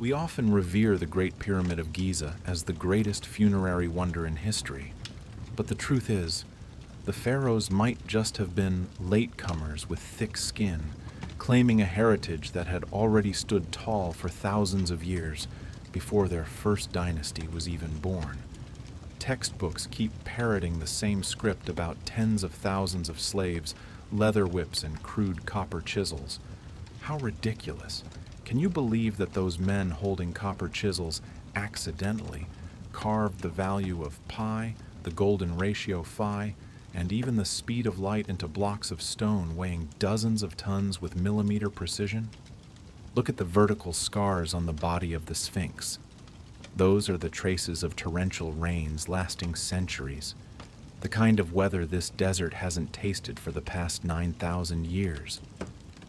We often revere the Great Pyramid of Giza as the greatest funerary wonder in history, but the truth is, the pharaohs might just have been latecomers with thick skin, claiming a heritage that had already stood tall for thousands of years before their first dynasty was even born. Textbooks keep parroting the same script about tens of thousands of slaves, leather whips, and crude copper chisels. How ridiculous! Can you believe that those men holding copper chisels accidentally carved the value of pi, the golden ratio phi, and even the speed of light into blocks of stone weighing dozens of tons with millimeter precision? Look at the vertical scars on the body of the Sphinx. Those are the traces of torrential rains lasting centuries, the kind of weather this desert hasn't tasted for the past 9,000 years.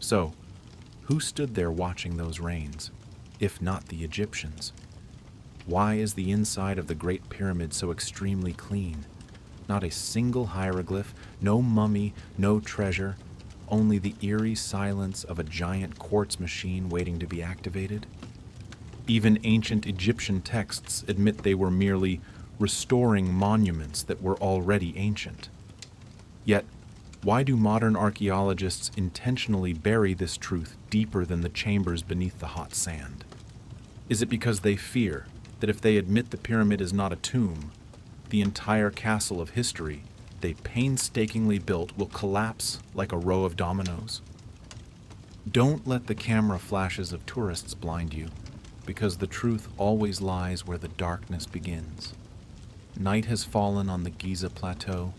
So, who stood there watching those rains, if not the Egyptians? Why is the inside of the Great Pyramid so extremely clean? Not a single hieroglyph, no mummy, no treasure, only the eerie silence of a giant quartz machine waiting to be activated? Even ancient Egyptian texts admit they were merely restoring monuments that were already ancient. Yet, why do modern archaeologists intentionally bury this truth deeper than the chambers beneath the hot sand? Is it because they fear that if they admit the pyramid is not a tomb, the entire castle of history they painstakingly built will collapse like a row of dominoes? Don't let the camera flashes of tourists blind you, because the truth always lies where the darkness begins. Night has fallen on the Giza plateau,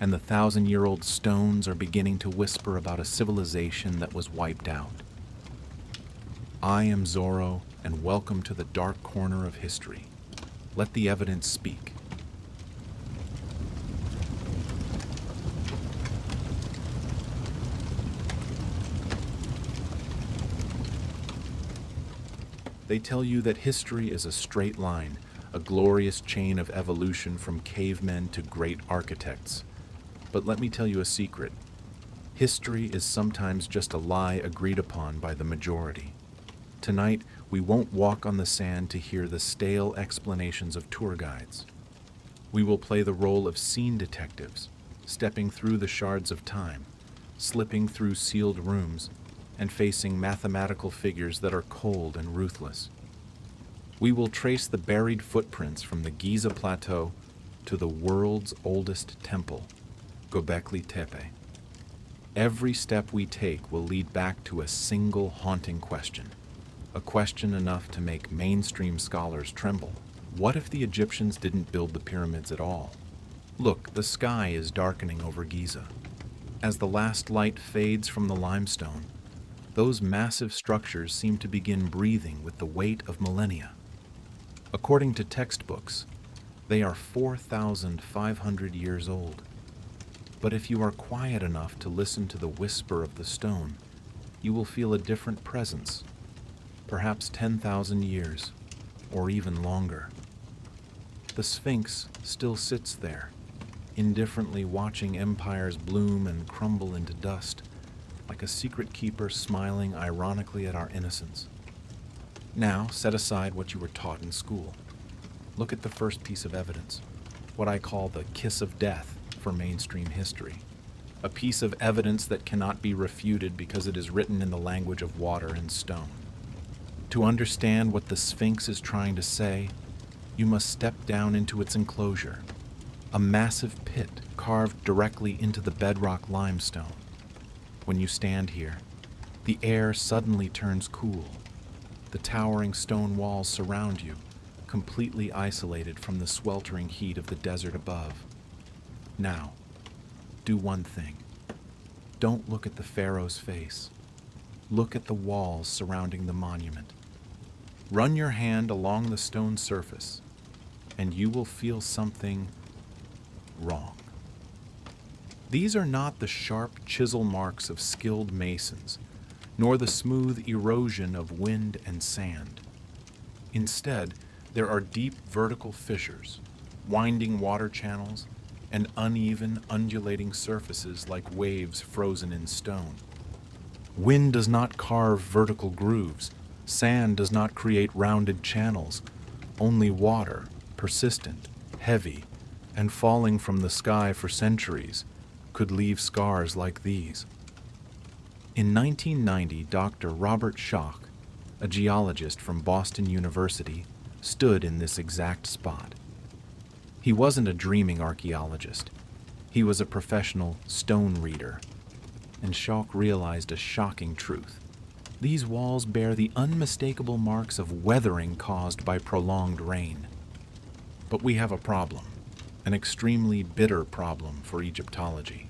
and the 1,000-year-old stones are beginning to whisper about a civilization that was wiped out. I am Zorro, and welcome to the dark corner of history. Let the evidence speak. They tell you that history is a straight line, a glorious chain of evolution from cavemen to great architects. But let me tell you a secret. History is sometimes just a lie agreed upon by the majority. Tonight, we won't walk on the sand to hear the stale explanations of tour guides. We will play the role of scene detectives, stepping through the shards of time, slipping through sealed rooms, and facing mathematical figures that are cold and ruthless. We will trace the buried footprints from the Giza Plateau to the world's oldest temple, Göbekli Tepe. Every step we take will lead back to a single haunting question, a question enough to make mainstream scholars tremble. What if the Egyptians didn't build the pyramids at all? Look, the sky is darkening over Giza. As the last light fades from the limestone, those massive structures seem to begin breathing with the weight of millennia. According to textbooks, they are 4,500 years old. But if you are quiet enough to listen to the whisper of the stone, you will feel a different presence, perhaps 10,000 years, or even longer. The Sphinx still sits there, indifferently watching empires bloom and crumble into dust, like a secret keeper smiling ironically at our innocence. Now, set aside what you were taught in school. Look at the first piece of evidence, what I call the kiss of death for mainstream history. A piece of evidence that cannot be refuted because it is written in the language of water and stone. To understand what the Sphinx is trying to say, you must step down into its enclosure, a massive pit carved directly into the bedrock limestone. When you stand here, the air suddenly turns cool. The towering stone walls surround you, completely isolated from the sweltering heat of the desert above. Now, do one thing. Don't look at the pharaoh's face. Look at the walls surrounding the monument. Run your hand along the stone surface, and you will feel something wrong. These are not the sharp chisel marks of skilled masons, nor the smooth erosion of wind and sand. Instead, there are deep vertical fissures, winding water channels, and uneven, undulating surfaces like waves frozen in stone. Wind does not carve vertical grooves. Sand does not create rounded channels. Only water, persistent, heavy, and falling from the sky for centuries, could leave scars like these. In 1990, Dr. Robert Schoch, a geologist from Boston University, stood in this exact spot. He wasn't a dreaming archaeologist. He was a professional stone reader. And Schoch realized a shocking truth. These walls bear the unmistakable marks of weathering caused by prolonged rain. But we have a problem, an extremely bitter problem for Egyptology.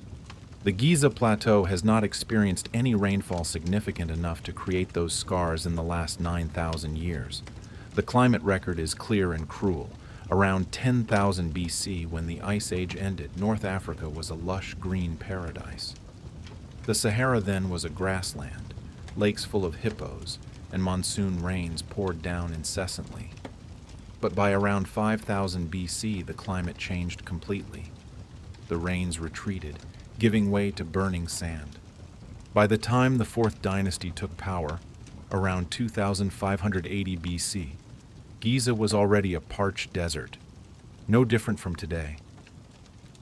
The Giza Plateau has not experienced any rainfall significant enough to create those scars in the last 9,000 years. The climate record is clear and cruel. Around 10,000 BC, when the Ice Age ended, North Africa was a lush green paradise. The Sahara then was a grassland, lakes full of hippos, and monsoon rains poured down incessantly. But by around 5000 BC, the climate changed completely. The rains retreated, giving way to burning sand. By the time the Fourth Dynasty took power, around 2580 BC, Giza was already a parched desert, no different from today.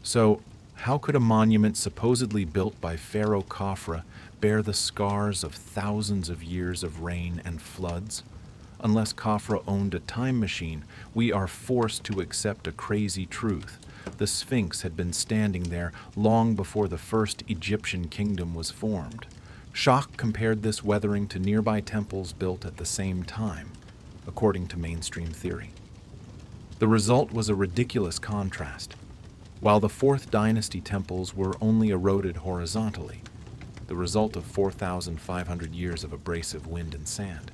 So, how could a monument supposedly built by Pharaoh Khafre bear the scars of thousands of years of rain and floods? Unless Khafre owned a time machine, we are forced to accept a crazy truth. The Sphinx had been standing there long before the first Egyptian kingdom was formed. Schoch compared this weathering to nearby temples built at the same time, according to mainstream theory. The result was a ridiculous contrast. While the Fourth Dynasty temples were only eroded horizontally, the result of 4,500 years of abrasive wind and sand,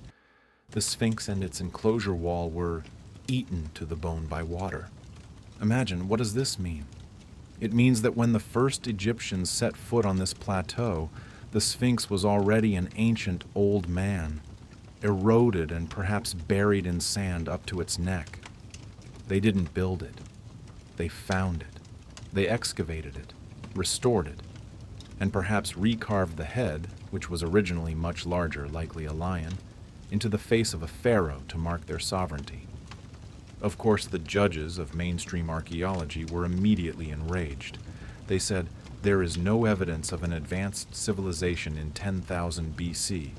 the Sphinx and its enclosure wall were eaten to the bone by water. Imagine, what does this mean? It means that when the first Egyptians set foot on this plateau, the Sphinx was already an ancient old man, eroded and perhaps buried in sand up to its neck. They didn't build it. They found it. They excavated it, restored it, and perhaps recarved the head, which was originally much larger, likely a lion, into the face of a pharaoh to mark their sovereignty. Of course, the judges of mainstream archaeology were immediately enraged. They said, there is no evidence of an advanced civilization in 10,000 BC,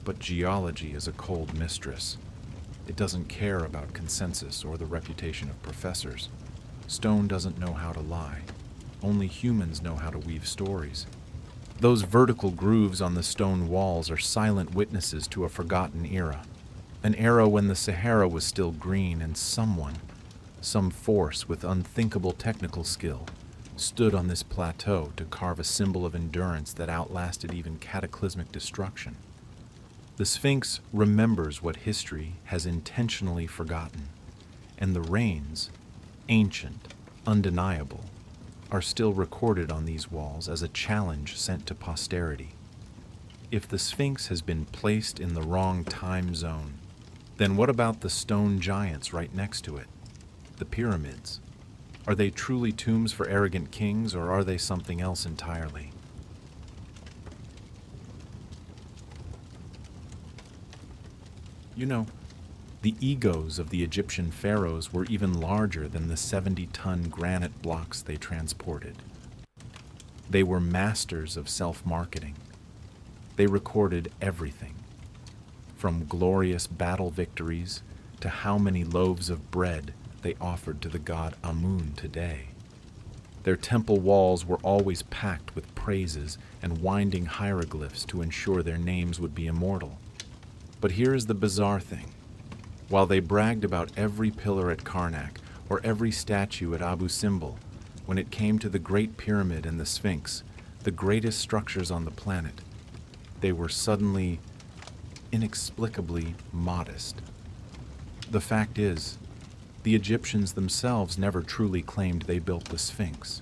but geology is a cold mistress. It doesn't care about consensus or the reputation of professors. Stone doesn't know how to lie. Only humans know how to weave stories. Those vertical grooves on the stone walls are silent witnesses to a forgotten era. An era when the Sahara was still green and someone, some force with unthinkable technical skill, stood on this plateau to carve a symbol of endurance that outlasted even cataclysmic destruction. The Sphinx remembers what history has intentionally forgotten, and the rains, ancient, undeniable, are still recorded on these walls as a challenge sent to posterity. If the Sphinx has been placed in the wrong time zone, then what about the stone giants right next to it? The pyramids? Are they truly tombs for arrogant kings, or are they something else entirely? You know, the egos of the Egyptian pharaohs were even larger than the 70-ton granite blocks they transported. They were masters of self-marketing. They recorded everything, from glorious battle victories to how many loaves of bread they offered to the god Amun today. Their temple walls were always packed with praises and winding hieroglyphs to ensure their names would be immortal. But here is the bizarre thing. While they bragged about every pillar at Karnak or every statue at Abu Simbel, when it came to the Great Pyramid and the Sphinx, the greatest structures on the planet, they were suddenly, inexplicably modest. The fact is, the Egyptians themselves never truly claimed they built the Sphinx.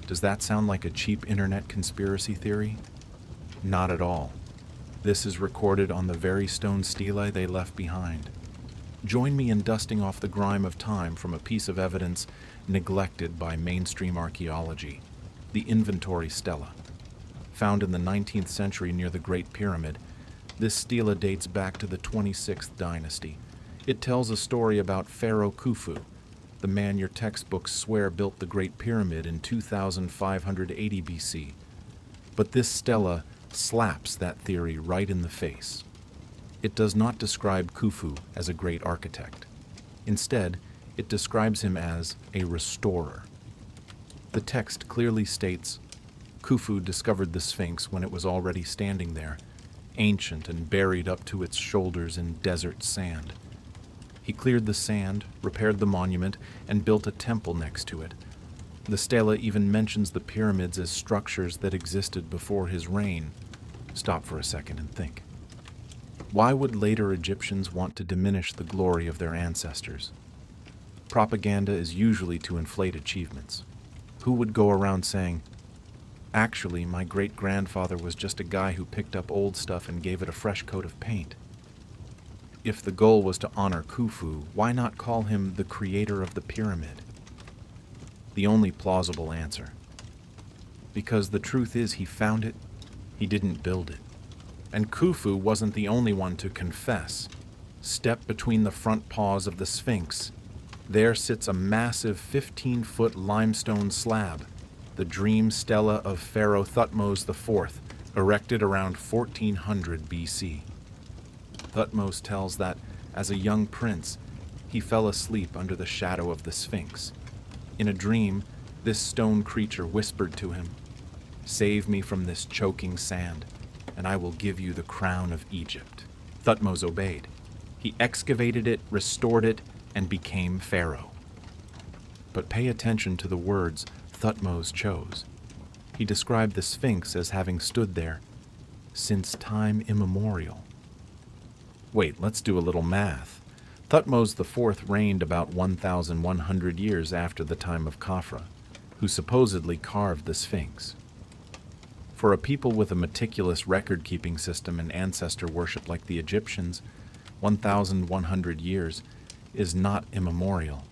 Does that sound like a cheap internet conspiracy theory? Not at all. This is recorded on the very stone stelae they left behind. Join me in dusting off the grime of time from a piece of evidence neglected by mainstream archaeology, the inventory stela. Found in the 19th century near the Great Pyramid, This stela dates back to the 26th dynasty. It tells a story about Pharaoh Khufu, the man your textbooks swear built the Great Pyramid in 2580 BC. But this stela slaps that theory right in the face. It does not describe Khufu as a great architect. Instead, it describes him as a restorer. The text clearly states, Khufu discovered the Sphinx when it was already standing there, ancient and buried up to its shoulders in desert sand. He cleared the sand, repaired the monument, and built a temple next to it. The stela even mentions the pyramids as structures that existed before his reign. Stop for a second and think. Why would later Egyptians want to diminish the glory of their ancestors? Propaganda is usually to inflate achievements. Who would go around saying, actually, my great-grandfather was just a guy who picked up old stuff and gave it a fresh coat of paint? If the goal was to honor Khufu, why not call him the creator of the pyramid? The only plausible answer. Because the truth is he found it, he didn't build it. And Khufu wasn't the only one to confess. Step between the front paws of the Sphinx. There sits a massive 15-foot limestone slab, the dream stela of Pharaoh Thutmose IV, erected around 1400 BC. Thutmose tells that, as a young prince, he fell asleep under the shadow of the Sphinx. In a dream, this stone creature whispered to him, "Save me from this choking sand, and I will give you the crown of Egypt." Thutmose obeyed. He excavated it, restored it, and became pharaoh. But pay attention to the words Thutmose chose. He described the Sphinx as having stood there since time immemorial. Wait, let's do a little math. Thutmose IV reigned about 1,100 years after the time of Khafra, who supposedly carved the Sphinx. For a people with a meticulous record-keeping system and ancestor worship like the Egyptians, 1,100 years is not immemorial.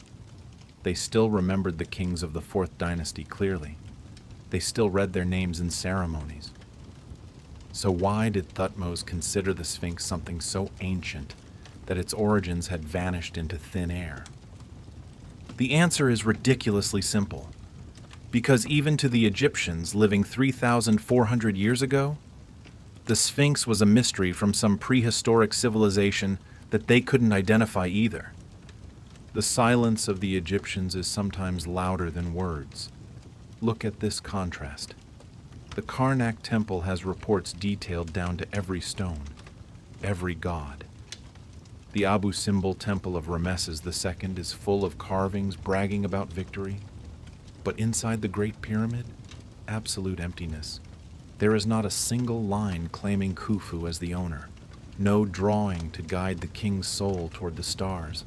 They still remembered the kings of the 4th dynasty clearly. They still read their names in ceremonies. So why did Thutmose consider the Sphinx something so ancient that its origins had vanished into thin air? The answer is ridiculously simple. Because even to the Egyptians living 3,400 years ago, the Sphinx was a mystery from some prehistoric civilization that they couldn't identify either. The silence of the Egyptians is sometimes louder than words. Look at this contrast. The Karnak temple has reports detailed down to every stone, every god. The Abu Simbel temple of Ramesses II is full of carvings bragging about victory. But inside the Great Pyramid, absolute emptiness. There is not a single line claiming Khufu as the owner. No drawing to guide the king's soul toward the stars.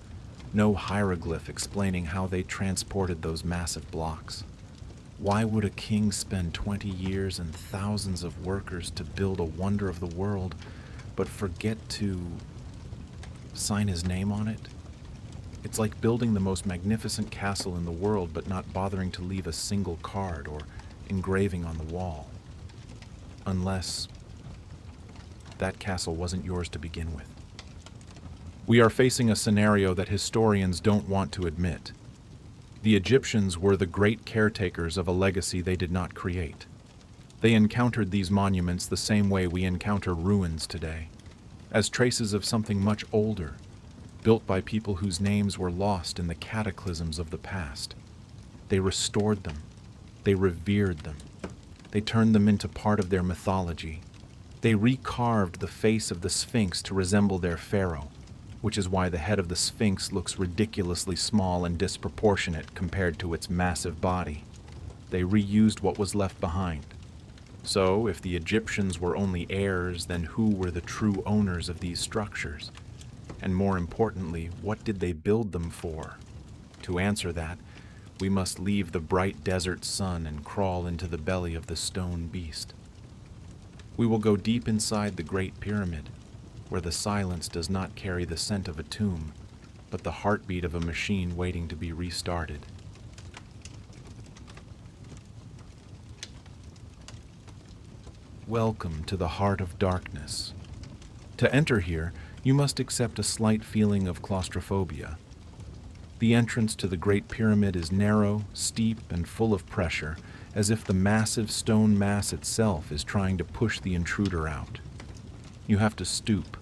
No hieroglyph explaining how they transported those massive blocks. Why would a king spend 20 years and thousands of workers to build a wonder of the world, but forget to sign his name on it? It's like building the most magnificent castle in the world, but not bothering to leave a single card or engraving on the wall. Unless that castle wasn't yours to begin with. We are facing a scenario that historians don't want to admit. The Egyptians were the great caretakers of a legacy they did not create. They encountered these monuments the same way we encounter ruins today, as traces of something much older, built by people whose names were lost in the cataclysms of the past. They restored them. They revered them. They turned them into part of their mythology. They recarved the face of the Sphinx to resemble their pharaoh, which is why the head of the Sphinx looks ridiculously small and disproportionate compared to its massive body. They reused what was left behind. So, if the Egyptians were only heirs, then who were the true owners of these structures? And more importantly, what did they build them for? To answer that, we must leave the bright desert sun and crawl into the belly of the stone beast. We will go deep inside the Great Pyramid, where the silence does not carry the scent of a tomb, but the heartbeat of a machine waiting to be restarted. Welcome to the heart of darkness. To enter here, you must accept a slight feeling of claustrophobia. The entrance to the Great Pyramid is narrow, steep, and full of pressure, as if the massive stone mass itself is trying to push the intruder out. You have to stoop.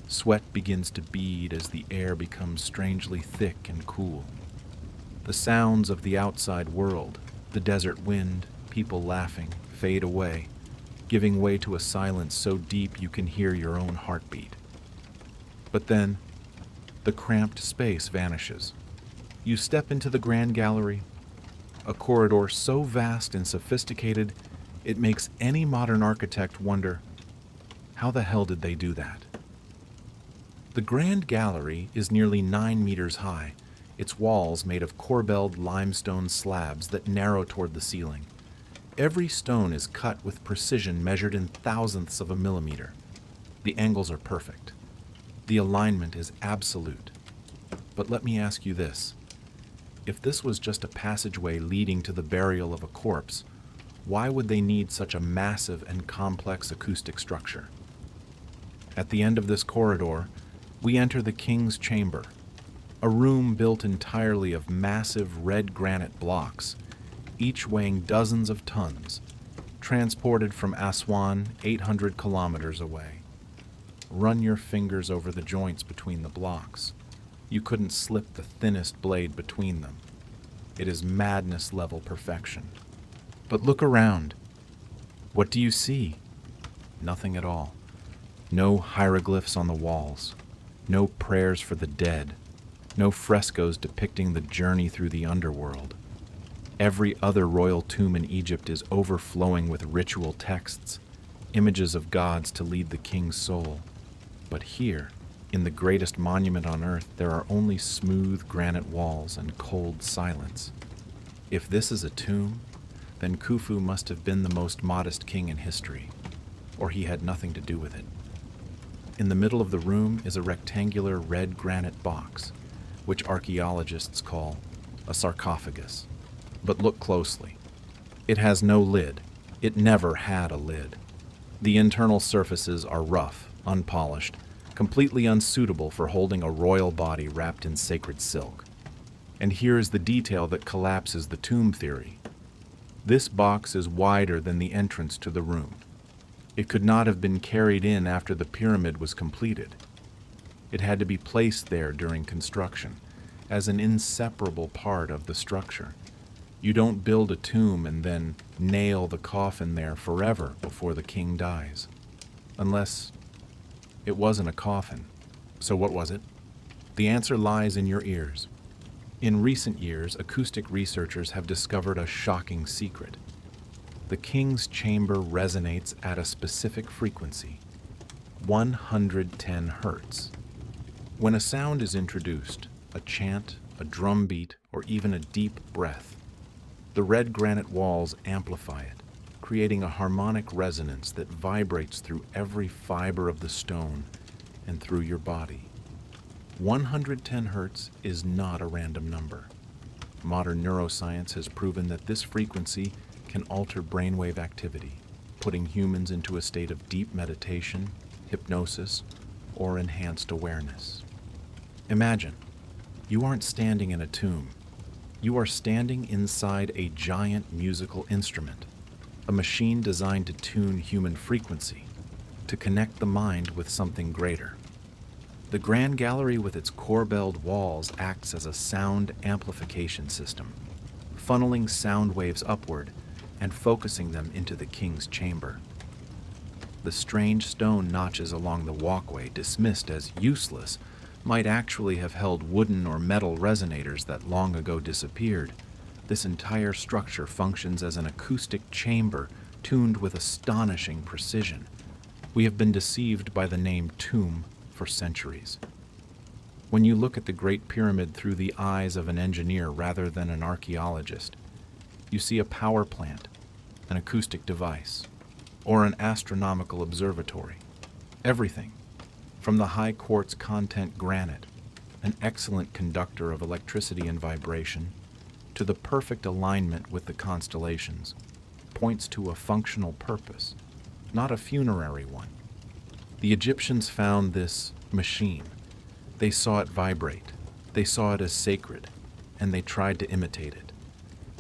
Sweat begins to bead as the air becomes strangely thick and cool. The sounds of the outside world, the desert wind, people laughing, fade away, giving way to a silence so deep you can hear your own heartbeat. But then, the cramped space vanishes. You step into the Grand Gallery, a corridor so vast and sophisticated it makes any modern architect wonder, how the hell did they do that? The Grand Gallery is nearly 9 meters high, its walls made of corbelled limestone slabs that narrow toward the ceiling. Every stone is cut with precision measured in thousandths of a millimeter. The angles are perfect. The alignment is absolute. But let me ask you this. If this was just a passageway leading to the burial of a corpse, why would they need such a massive and complex acoustic structure? At the end of this corridor, we enter the King's Chamber, a room built entirely of massive red granite blocks, each weighing dozens of tons, transported from Aswan 800 kilometers away. Run your fingers over the joints between the blocks. You couldn't slip the thinnest blade between them. It is madness-level perfection. But look around. What do you see? Nothing at all. No hieroglyphs on the walls. No prayers for the dead. No frescoes depicting the journey through the underworld. Every other royal tomb in Egypt is overflowing with ritual texts, images of gods to lead the king's soul. But here, in the greatest monument on earth, there are only smooth granite walls and cold silence. If this is a tomb, then Khufu must have been the most modest king in history, or he had nothing to do with it. In the middle of the room is a rectangular red granite box, which archaeologists call a sarcophagus. But look closely. It has no lid. It never had a lid. The internal surfaces are rough, unpolished, completely unsuitable for holding a royal body wrapped in sacred silk. And here is the detail that collapses the tomb theory. This box is wider than the entrance to the room. It could not have been carried in after the pyramid was completed. It had to be placed there during construction, as an inseparable part of the structure. You don't build a tomb and then nail the coffin there forever before the king dies. Unless it wasn't a coffin. So what was it? The answer lies in your ears. In recent years, acoustic researchers have discovered a shocking secret. The king's chamber resonates at a specific frequency, 110 hertz. When a sound is introduced, a chant, a drum beat, or even a deep breath, the red granite walls amplify it, creating a harmonic resonance that vibrates through every fiber of the stone and through your body. 110 hertz is not a random number. Modern neuroscience has proven that this frequency can alter brainwave activity, putting humans into a state of deep meditation, hypnosis, or enhanced awareness. Imagine, you aren't standing in a tomb. You are standing inside a giant musical instrument, a machine designed to tune human frequency, to connect the mind with something greater. The Grand Gallery with its corbelled walls acts as a sound amplification system, funneling sound waves upward and focusing them into the king's chamber. The strange stone notches along the walkway, dismissed as useless, might actually have held wooden or metal resonators that long ago disappeared. This entire structure functions as an acoustic chamber tuned with astonishing precision. We have been deceived by the name tomb for centuries. When you look at the Great Pyramid through the eyes of an engineer rather than an archaeologist, you see a power plant, an acoustic device, or an astronomical observatory. Everything, from the high quartz content granite, an excellent conductor of electricity and vibration, to the perfect alignment with the constellations, points to a functional purpose, not a funerary one. The Egyptians found this machine. They saw it vibrate. They saw it as sacred, and they tried to imitate it.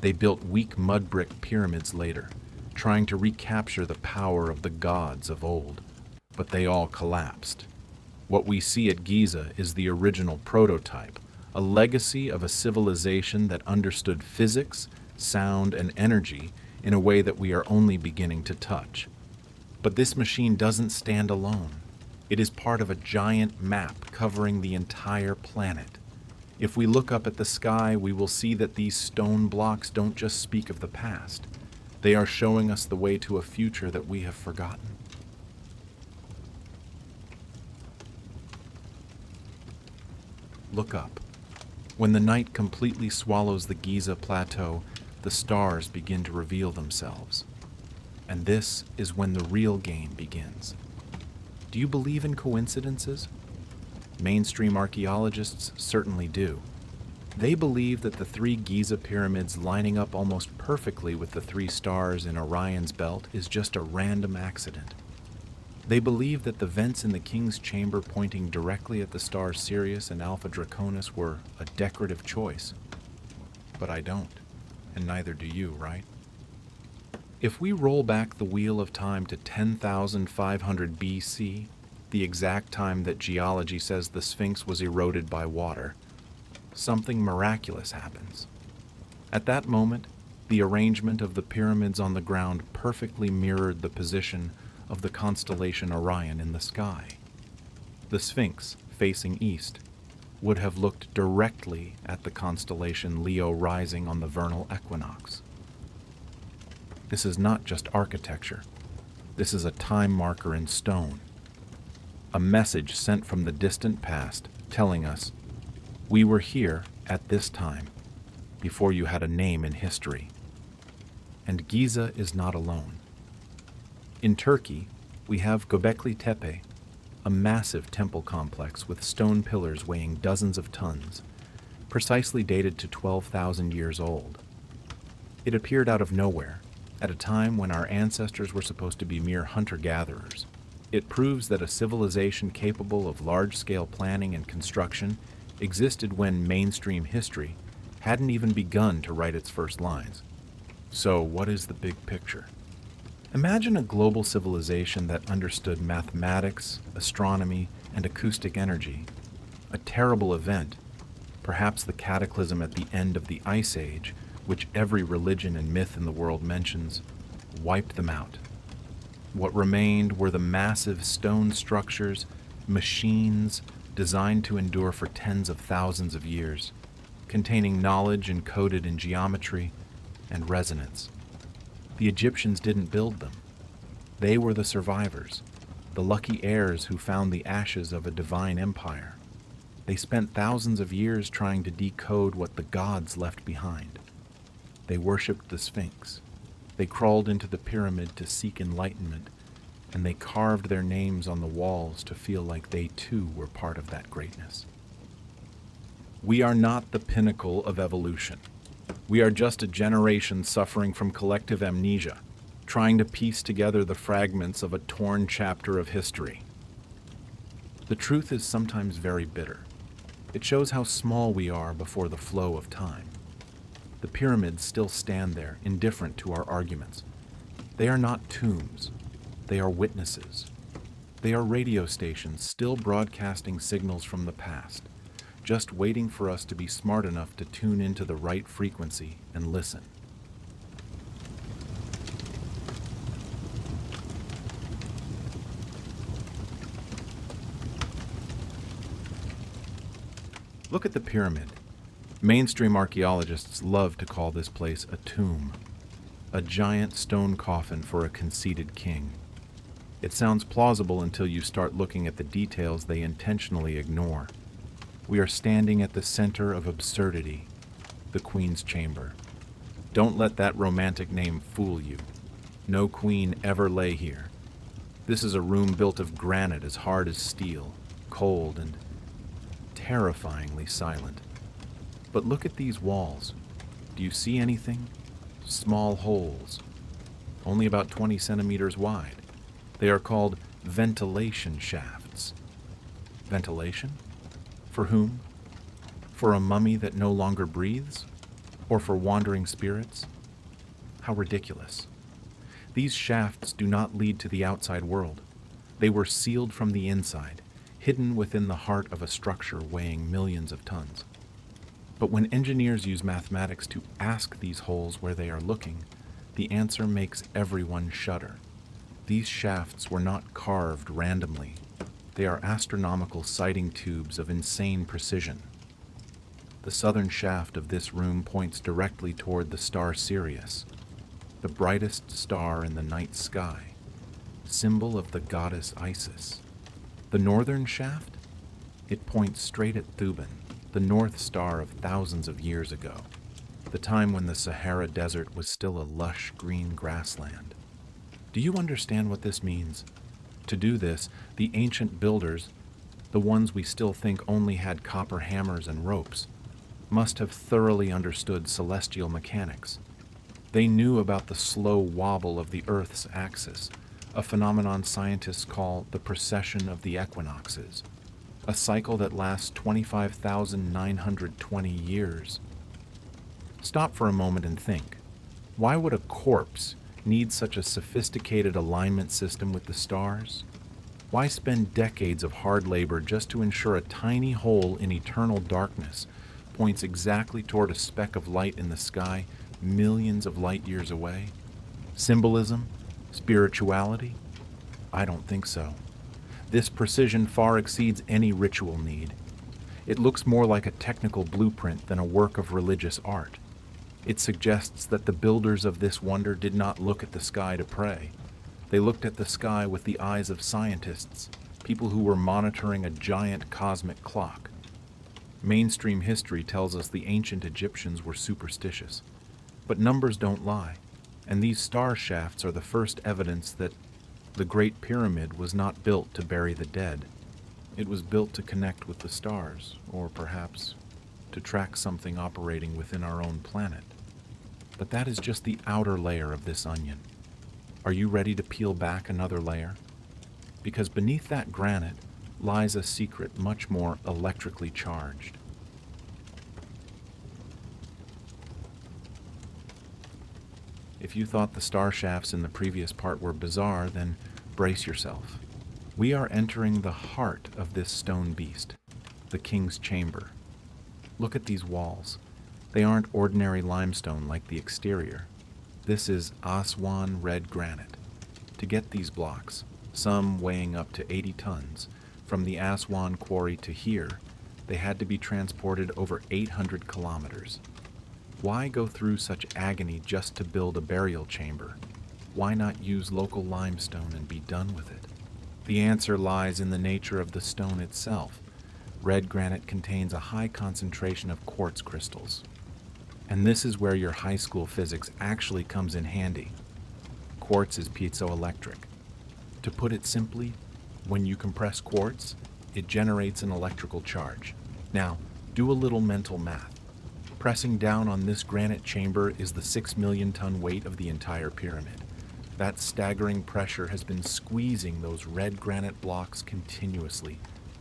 They built weak mud brick pyramids later, trying to recapture the power of the gods of old, but they all collapsed. What we see at Giza is the original prototype, a legacy of a civilization that understood physics, sound, and energy in a way that we are only beginning to touch. But this machine doesn't stand alone. It is part of a giant map covering the entire planet. If we look up at the sky, we will see that these stone blocks don't just speak of the past. They are showing us the way to a future that we have forgotten. Look up. When the night completely swallows the Giza plateau, the stars begin to reveal themselves. And this is when the real game begins. Do you believe in coincidences? Mainstream archaeologists certainly do. They believe that the 3 Giza pyramids lining up almost perfectly with the 3 stars in Orion's belt is just a random accident. They believe that the vents in the king's chamber pointing directly at the stars Sirius and Alpha Draconis were a decorative choice. But I don't, and neither do you, right? If we roll back the wheel of time to 10,500 BC, the exact time that geology says the Sphinx was eroded by water, something miraculous happens. At that moment, the arrangement of the pyramids on the ground perfectly mirrored the position of the constellation Orion in the sky. The Sphinx, facing east, would have looked directly at the constellation Leo rising on the vernal equinox. This is not just architecture. This is a time marker in stone. A message sent from the distant past telling us, we were here at this time, before you had a name in history. And Giza is not alone. In Turkey, we have Göbekli Tepe, a massive temple complex with stone pillars weighing dozens of tons, precisely dated to 12,000 years old. It appeared out of nowhere, at a time when our ancestors were supposed to be mere hunter-gatherers. It proves that a civilization capable of large-scale planning and construction existed when mainstream history hadn't even begun to write its first lines. So, what is the big picture? Imagine a global civilization that understood mathematics, astronomy, and acoustic energy. A terrible event, perhaps the cataclysm at the end of the Ice Age, which every religion and myth in the world mentions, wiped them out. What remained were the massive stone structures, machines designed to endure for tens of thousands of years, containing knowledge encoded in geometry and resonance. The Egyptians didn't build them. They were the survivors, the lucky heirs who found the ashes of a divine empire. They spent thousands of years trying to decode what the gods left behind. They worshipped the Sphinx. They crawled into the pyramid to seek enlightenment, and they carved their names on the walls to feel like they too were part of that greatness. We are not the pinnacle of evolution. We are just a generation suffering from collective amnesia, trying to piece together the fragments of a torn chapter of history. The truth is sometimes very bitter. It shows how small we are before the flow of time. The pyramids still stand there, indifferent to our arguments. They are not tombs. They are witnesses. They are radio stations still broadcasting signals from the past, just waiting for us to be smart enough to tune into the right frequency and listen. Look at the pyramid. Mainstream archaeologists love to call this place a tomb, a giant stone coffin for a conceited king. It sounds plausible until you start looking at the details they intentionally ignore. We are standing at the center of absurdity, the Queen's Chamber. Don't let that romantic name fool you. No queen ever lay here. This is a room built of granite as hard as steel, cold and terrifyingly silent. But look at these walls. Do you see anything? Small holes, only about 20 centimeters wide. They are called ventilation shafts. Ventilation? For whom? For a mummy that no longer breathes? Or for wandering spirits? How ridiculous. These shafts do not lead to the outside world. They were sealed from the inside, hidden within the heart of a structure weighing millions of tons. But when engineers use mathematics to ask these holes where they are looking, the answer makes everyone shudder. These shafts were not carved randomly. They are astronomical sighting tubes of insane precision. The southern shaft of this room points directly toward the star Sirius, the brightest star in the night sky, symbol of the goddess Isis. The northern shaft? It points straight at Thuban, the North Star of thousands of years ago, the time when the Sahara Desert was still a lush green grassland. Do you understand what this means? To do this, the ancient builders, the ones we still think only had copper hammers and ropes, must have thoroughly understood celestial mechanics. They knew about the slow wobble of the Earth's axis, a phenomenon scientists call the precession of the equinoxes, a cycle that lasts 25,920 years. Stop for a moment and think. Why would a corpse need such a sophisticated alignment system with the stars? Why spend decades of hard labor just to ensure a tiny hole in eternal darkness points exactly toward a speck of light in the sky millions of light years away? Symbolism? Spirituality? I don't think so. This precision far exceeds any ritual need. It looks more like a technical blueprint than a work of religious art. It suggests that the builders of this wonder did not look at the sky to pray. They looked at the sky with the eyes of scientists, people who were monitoring a giant cosmic clock. Mainstream history tells us the ancient Egyptians were superstitious. But numbers don't lie, and these star shafts are the first evidence that the Great Pyramid was not built to bury the dead. It was built to connect with the stars, or perhaps to track something operating within our own planet. But that is just the outer layer of this onion. Are you ready to peel back another layer? Because beneath that granite lies a secret much more electrically charged. If you thought the star shafts in the previous part were bizarre, then brace yourself. We are entering the heart of this stone beast, the king's chamber. Look at these walls. They aren't ordinary limestone like the exterior. This is Aswan red granite. To get these blocks, some weighing up to 80 tons, from the Aswan quarry to here, they had to be transported over 800 kilometers. Why go through such agony just to build a burial chamber? Why not use local limestone and be done with it? The answer lies in the nature of the stone itself. Red granite contains a high concentration of quartz crystals. And this is where your high school physics actually comes in handy. Quartz is piezoelectric. To put it simply, when you compress quartz, it generates an electrical charge. Now, do a little mental math. Pressing down on this granite chamber is the 6 million ton weight of the entire pyramid. That staggering pressure has been squeezing those red granite blocks continuously,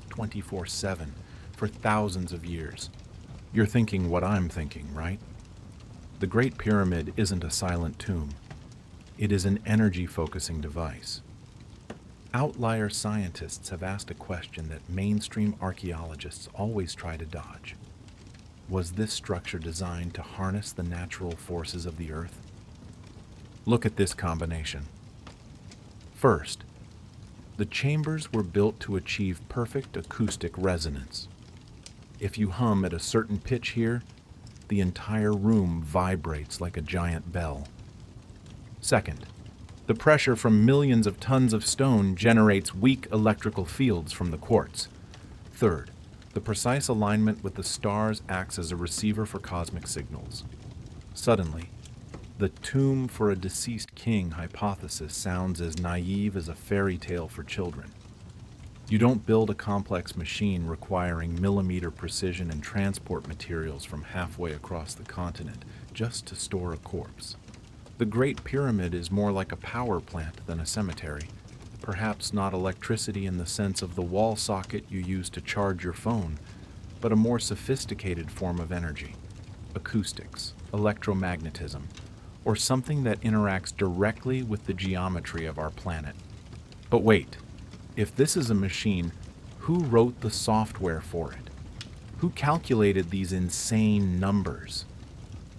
24/7, for thousands of years. You're thinking what I'm thinking, right? The Great Pyramid isn't a silent tomb. It is an energy-focusing device. Outlier scientists have asked a question that mainstream archaeologists always try to dodge. Was this structure designed to harness the natural forces of the Earth? Look at this combination. First, the chambers were built to achieve perfect acoustic resonance. If you hum at a certain pitch here, the entire room vibrates like a giant bell. Second, the pressure from millions of tons of stone generates weak electrical fields from the quartz. Third, the precise alignment with the stars acts as a receiver for cosmic signals. Suddenly, the tomb for a deceased king hypothesis sounds as naive as a fairy tale for children. You don't build a complex machine requiring millimeter precision and transport materials from halfway across the continent just to store a corpse. The Great Pyramid is more like a power plant than a cemetery. Perhaps not electricity in the sense of the wall socket you use to charge your phone, but a more sophisticated form of energy, acoustics, electromagnetism, or something that interacts directly with the geometry of our planet. But wait, if this is a machine, who wrote the software for it? Who calculated these insane numbers?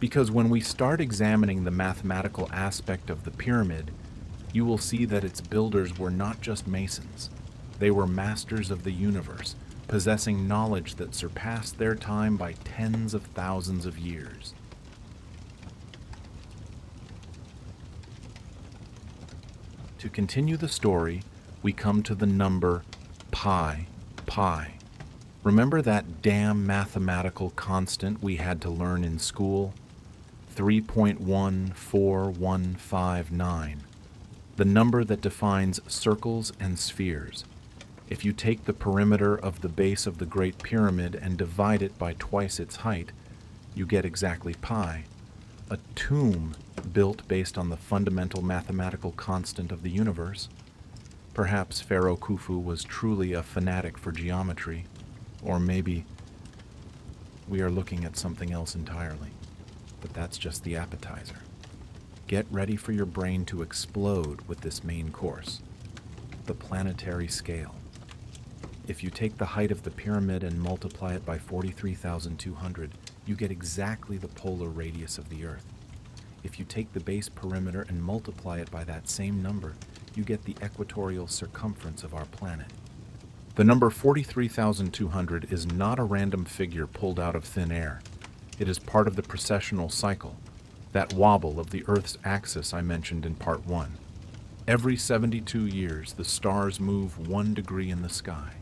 Because when we start examining the mathematical aspect of the pyramid, you will see that its builders were not just masons. They were masters of the universe, possessing knowledge that surpassed their time by tens of thousands of years. To continue the story, we come to the number pi. Remember that damn mathematical constant we had to learn in school? 3.14159. The number that defines circles and spheres. If you take the perimeter of the base of the Great Pyramid and divide it by twice its height, you get exactly pi. A tomb built based on the fundamental mathematical constant of the universe. Perhaps Pharaoh Khufu was truly a fanatic for geometry, or maybe we are looking at something else entirely. But that's just the appetizer. Get ready for your brain to explode with this main course, the planetary scale. If you take the height of the pyramid and multiply it by 43,200, you get exactly the polar radius of the Earth. If you take the base perimeter and multiply it by that same number, you get the equatorial circumference of our planet. The number 43,200 is not a random figure pulled out of thin air. It is part of the precessional cycle, that wobble of the Earth's axis I mentioned in part 1. Every 72 years, the stars move 1 degree in the sky.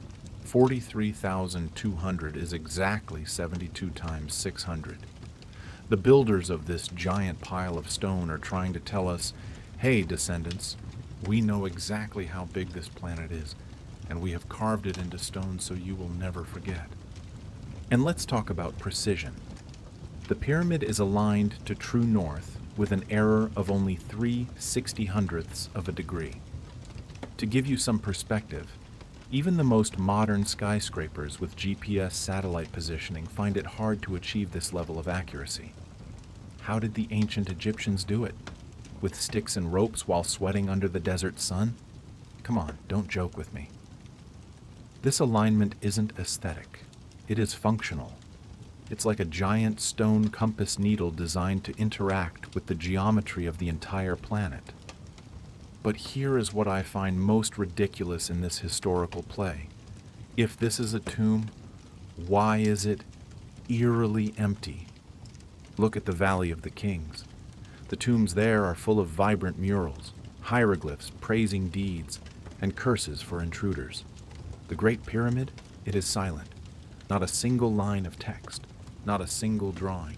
43,200 is exactly 72 times 600. The builders of this giant pile of stone are trying to tell us, hey, descendants, we know exactly how big this planet is, and we have carved it into stone so you will never forget. And let's talk about precision. The pyramid is aligned to true north with an error of only 3/60 of a degree. To give you some perspective, even the most modern skyscrapers with GPS satellite positioning find it hard to achieve this level of accuracy. How did the ancient Egyptians do it? With sticks and ropes while sweating under the desert sun? Come on, don't joke with me. This alignment isn't aesthetic. It is functional. It's like a giant stone compass needle designed to interact with the geometry of the entire planet. But here is what I find most ridiculous in this historical play. If this is a tomb, why is it eerily empty? Look at the Valley of the Kings. The tombs there are full of vibrant murals, hieroglyphs praising deeds, and curses for intruders. The Great Pyramid, it is silent. Not a single line of text, not a single drawing,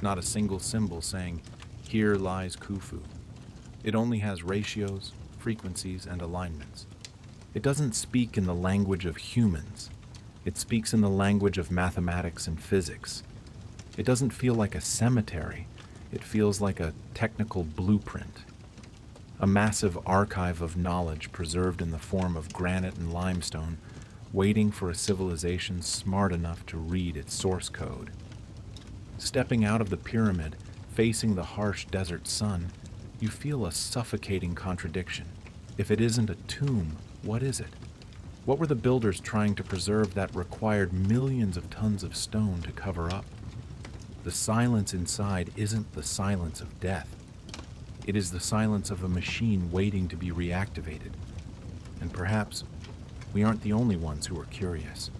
not a single symbol saying, "Here lies Khufu." It only has ratios, frequencies, and alignments. It doesn't speak in the language of humans. It speaks in the language of mathematics and physics. It doesn't feel like a cemetery. It feels like a technical blueprint. A massive archive of knowledge preserved in the form of granite and limestone, waiting for a civilization smart enough to read its source code. Stepping out of the pyramid, facing the harsh desert sun, you feel a suffocating contradiction. If it isn't a tomb, what is it? What were the builders trying to preserve that required millions of tons of stone to cover up? The silence inside isn't the silence of death. It is the silence of a machine waiting to be reactivated. And perhaps we aren't the only ones who are curious.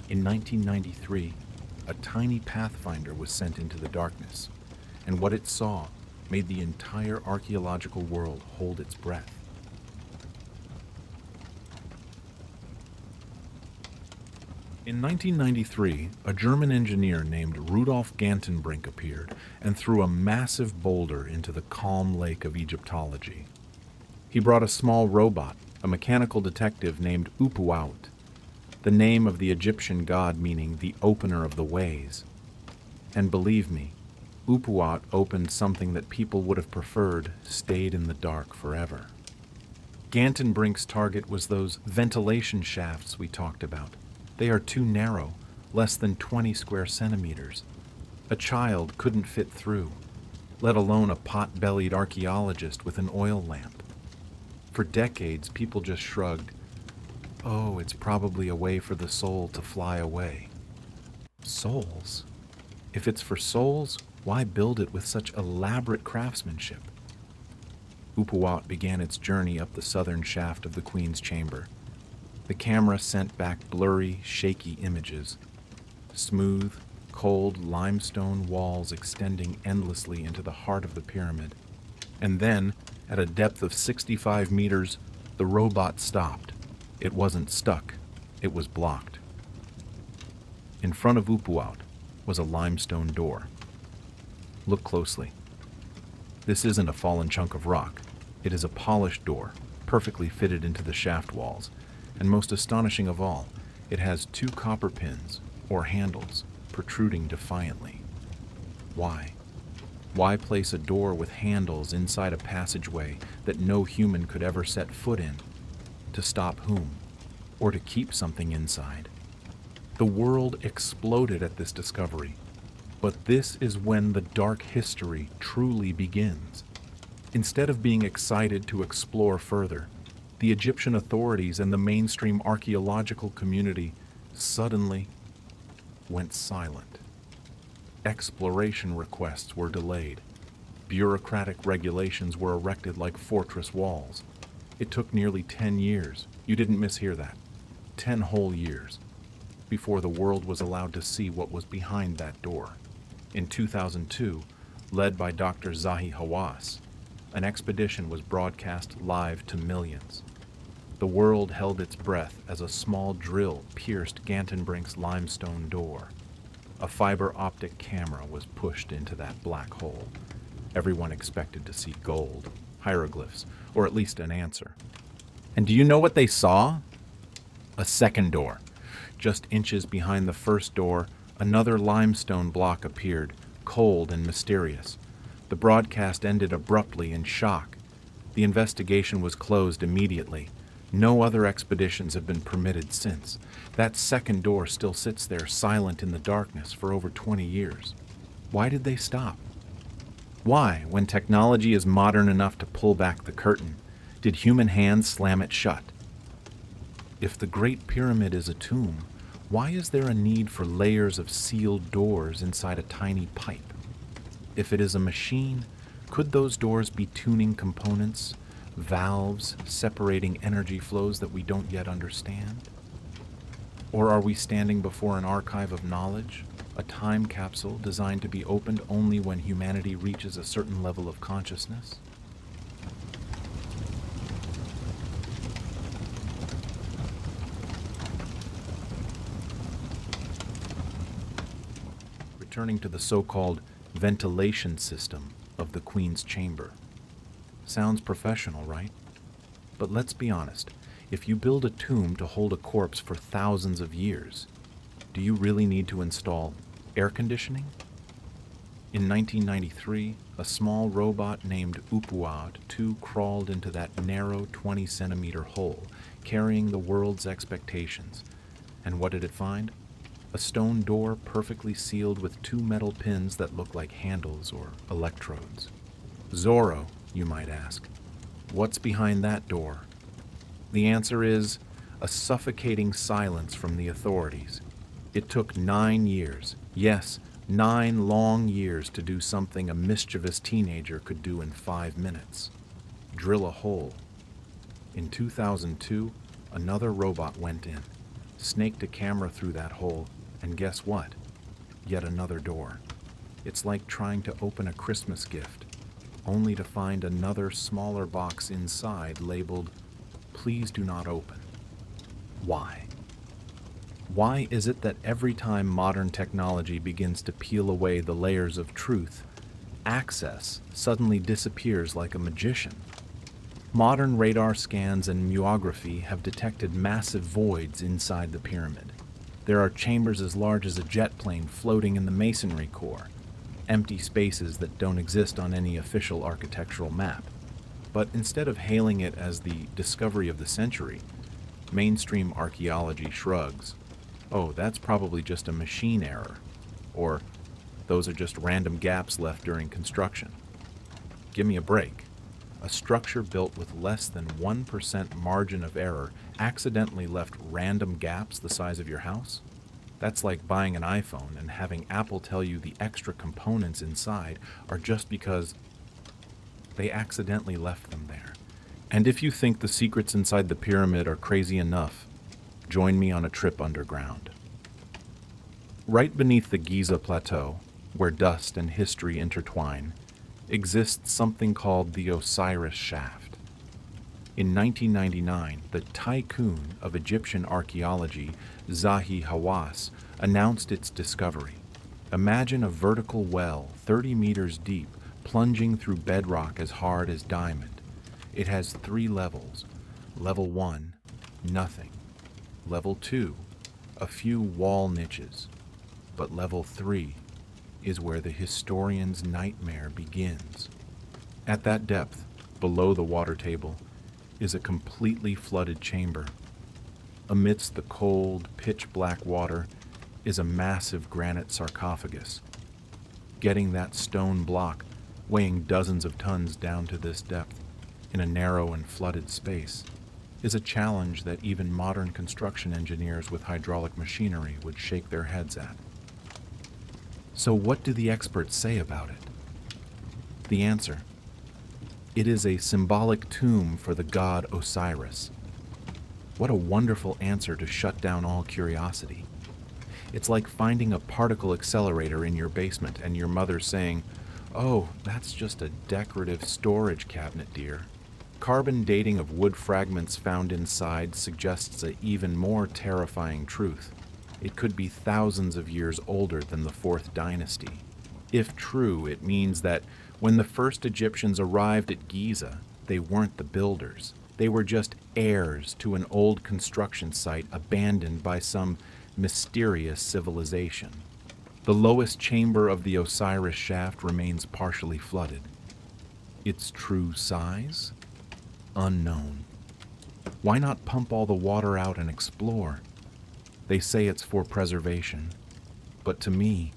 In 1993, a tiny pathfinder was sent into the darkness, and what it saw made the entire archaeological world hold its breath. In 1993, a German engineer named Rudolf Gantenbrink appeared and threw a massive boulder into the calm lake of Egyptology. He brought a small robot, a mechanical detective named Upuaut, the name of the Egyptian god meaning the opener of the ways. And believe me, Upuaut opened something that people would have preferred stayed in the dark forever. Gantenbrink's target was those ventilation shafts we talked about. They are too narrow, less than 20 square centimeters. A child couldn't fit through, let alone a pot-bellied archaeologist with an oil lamp. For decades, people just shrugged, "Oh, it's probably a way for the soul to fly away." Souls? If it's for souls, why build it with such elaborate craftsmanship? Upuaut began its journey up the southern shaft of the Queen's Chamber. The camera sent back blurry, shaky images. Smooth, cold limestone walls extending endlessly into the heart of the pyramid. And then, at a depth of 65 meters, the robot stopped. It wasn't stuck, it was blocked. In front of Upuaut was a limestone door. Look closely. This isn't a fallen chunk of rock. It is a polished door, perfectly fitted into the shaft walls. And most astonishing of all, it has 2 copper pins, or handles, protruding defiantly. Why? Why place a door with handles inside a passageway that no human could ever set foot in? To stop whom? Or to keep something inside? The world exploded at this discovery. But this is when the dark history truly begins. Instead of being excited to explore further, the Egyptian authorities and the mainstream archaeological community suddenly went silent. Exploration requests were delayed. Bureaucratic regulations were erected like fortress walls. It took nearly 10 years, you didn't mishear that, 10 whole years, before the world was allowed to see what was behind that door. In 2002, led by Dr. Zahi Hawass, an expedition was broadcast live to millions. The world held its breath as a small drill pierced Gantenbrink's limestone door. A fiber optic camera was pushed into that black hole. Everyone expected to see gold, hieroglyphs, or at least an answer. And do you know what they saw? A second door. Just inches behind the first door, another limestone block appeared, cold and mysterious. The broadcast ended abruptly in shock. The investigation was closed immediately. No other expeditions have been permitted since. That second door still sits there silent in the darkness for over 20 years. Why did they stop? Why, when technology is modern enough to pull back the curtain, did human hands slam it shut? If the Great Pyramid is a tomb, why is there a need for layers of sealed doors inside a tiny pipe? If it is a machine, could those doors be tuning components, valves separating energy flows that we don't yet understand? Or are we standing before an archive of knowledge, a time capsule designed to be opened only when humanity reaches a certain level of consciousness? Returning to the so-called ventilation system of the Queen's Chamber. Sounds professional, right? But let's be honest, if you build a tomb to hold a corpse for thousands of years, do you really need to install air conditioning? In 1993, a small robot named Upuaut 2 crawled into that narrow 20-centimeter hole, carrying the world's expectations. And what did it find? A stone door perfectly sealed with 2 metal pins that look like handles or electrodes. Zorro, you might ask. What's behind that door? The answer is a suffocating silence from the authorities. It took 9 years, yes, 9 long years to do something a mischievous teenager could do in 5 minutes. Drill a hole. In 2002, another robot went in, snaked a camera through that hole, and guess what? Yet another door. It's like trying to open a Christmas gift, only to find another smaller box inside labeled, "Please do not open." Why? Why is it that every time modern technology begins to peel away the layers of truth, access suddenly disappears like a magician? Modern radar scans and muography have detected massive voids inside the pyramid. There are chambers as large as a jet plane floating in the masonry core, empty spaces that don't exist on any official architectural map. But instead of hailing it as the discovery of the century, mainstream archaeology shrugs. Oh, that's probably just a machine error. Or, those are just random gaps left during construction. Give me a break. A structure built with less than 1% margin of error accidentally left random gaps the size of your house? That's like buying an iPhone and having Apple tell you the extra components inside are just because they accidentally left them there. And if you think the secrets inside the pyramid are crazy enough, join me on a trip underground. Right beneath the Giza plateau, where dust and history intertwine, exists something called the Osiris Shaft. In 1999, the tycoon of Egyptian archaeology, Zahi Hawass, announced its discovery. Imagine a vertical well 30 meters deep, plunging through bedrock as hard as diamond. It has 3 levels. Level 1, nothing. Level 2, a few wall niches. But level 3 is where the historian's nightmare begins. At that depth, below the water table, is a completely flooded chamber. Amidst the cold, pitch-black water is a massive granite sarcophagus. Getting that stone block, weighing dozens of tons down to this depth, in a narrow and flooded space, is a challenge that even modern construction engineers with hydraulic machinery would shake their heads at. So what do the experts say about it? The answer: it is a symbolic tomb for the god Osiris. What a wonderful answer to shut down all curiosity. It's like finding a particle accelerator in your basement and your mother saying, "Oh, that's just a decorative storage cabinet, dear." Carbon dating of wood fragments found inside suggests an even more terrifying truth. It could be thousands of years older than the 4th dynasty. If true, it means that when the first Egyptians arrived at Giza, they weren't the builders. They were just heirs to an old construction site abandoned by some mysterious civilization. The lowest chamber of the Osiris shaft remains partially flooded. Its true size? Unknown. Why not pump all the water out and explore? They say it's for preservation, but to me,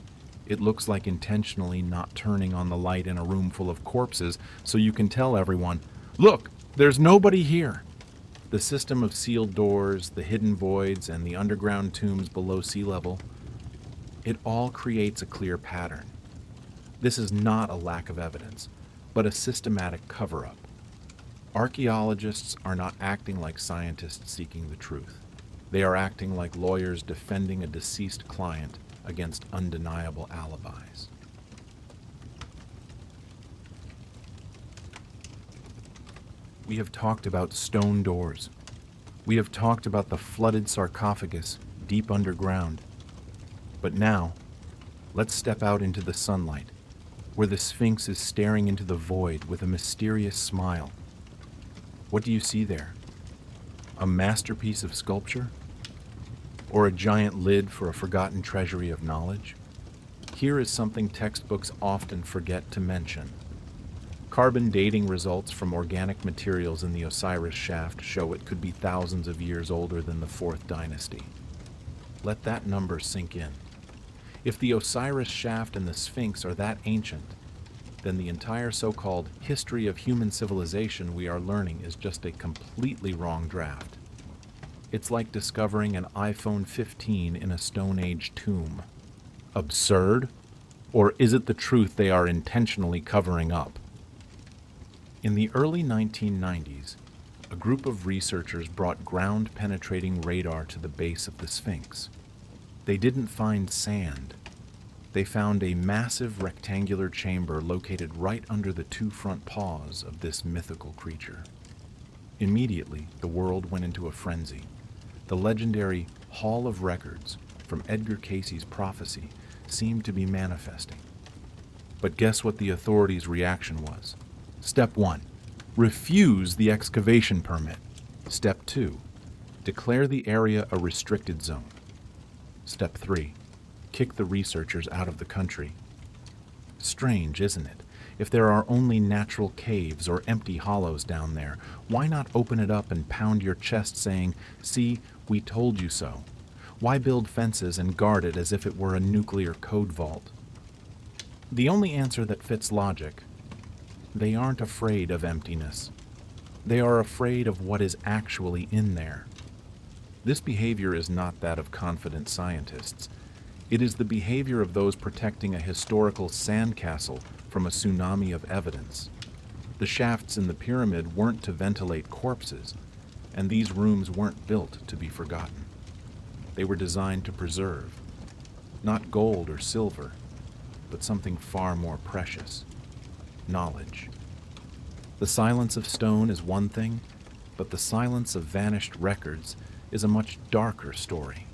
it looks like intentionally not turning on the light in a room full of corpses so you can tell everyone, "Look, there's nobody here." The system of sealed doors, the hidden voids, and the underground tombs below sea level, it all creates a clear pattern. This is not a lack of evidence, but a systematic cover-up. Archaeologists are not acting like scientists seeking the truth. They are acting like lawyers defending a deceased client against undeniable alibis. We have talked about stone doors. We have talked about the flooded sarcophagus deep underground. But now, let's step out into the sunlight, where the Sphinx is staring into the void with a mysterious smile. What do you see there? A masterpiece of sculpture? Or a giant lid for a forgotten treasury of knowledge? Here is something textbooks often forget to mention. Carbon dating results from organic materials in the Osiris shaft show it could be thousands of years older than the 4th dynasty. Let that number sink in. If the Osiris shaft and the Sphinx are that ancient, then the entire so-called history of human civilization we are learning is just a completely wrong draft. It's like discovering an iPhone 15 in a Stone Age tomb. Absurd? Or is it the truth they are intentionally covering up? In the early 1990s, a group of researchers brought ground-penetrating radar to the base of the Sphinx. They didn't find sand. They found a massive rectangular chamber located right under the 2 front paws of this mythical creature. Immediately, the world went into a frenzy. The legendary Hall of Records from Edgar Cayce's prophecy seemed to be manifesting. But guess what the authorities' reaction was? Step 1, refuse the excavation permit. Step 2, declare the area a restricted zone. Step 3, kick the researchers out of the country. Strange, isn't it? If there are only natural caves or empty hollows down there, why not open it up and pound your chest saying, "See, we told you so"? Why build fences and guard it as if it were a nuclear code vault? The only answer that fits logic: they aren't afraid of emptiness. They are afraid of what is actually in there. This behavior is not that of confident scientists. It is the behavior of those protecting a historical sandcastle from a tsunami of evidence. The shafts in the pyramid weren't to ventilate corpses, and these rooms weren't built to be forgotten. They were designed to preserve, not gold or silver, but something far more precious: knowledge. The silence of stone is one thing, but the silence of vanished records is a much darker story.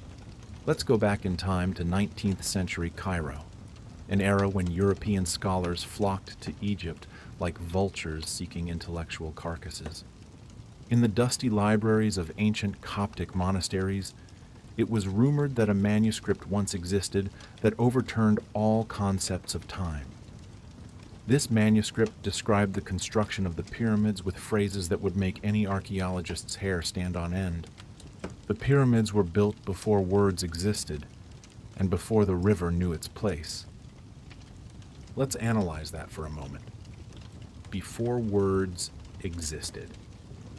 Let's go back in time to 19th century Cairo, an era when European scholars flocked to Egypt like vultures seeking intellectual carcasses. In the dusty libraries of ancient Coptic monasteries, it was rumored that a manuscript once existed that overturned all concepts of time. This manuscript described the construction of the pyramids with phrases that would make any archaeologist's hair stand on end. The pyramids were built before words existed, and before the river knew its place. Let's analyze that for a moment. Before words existed,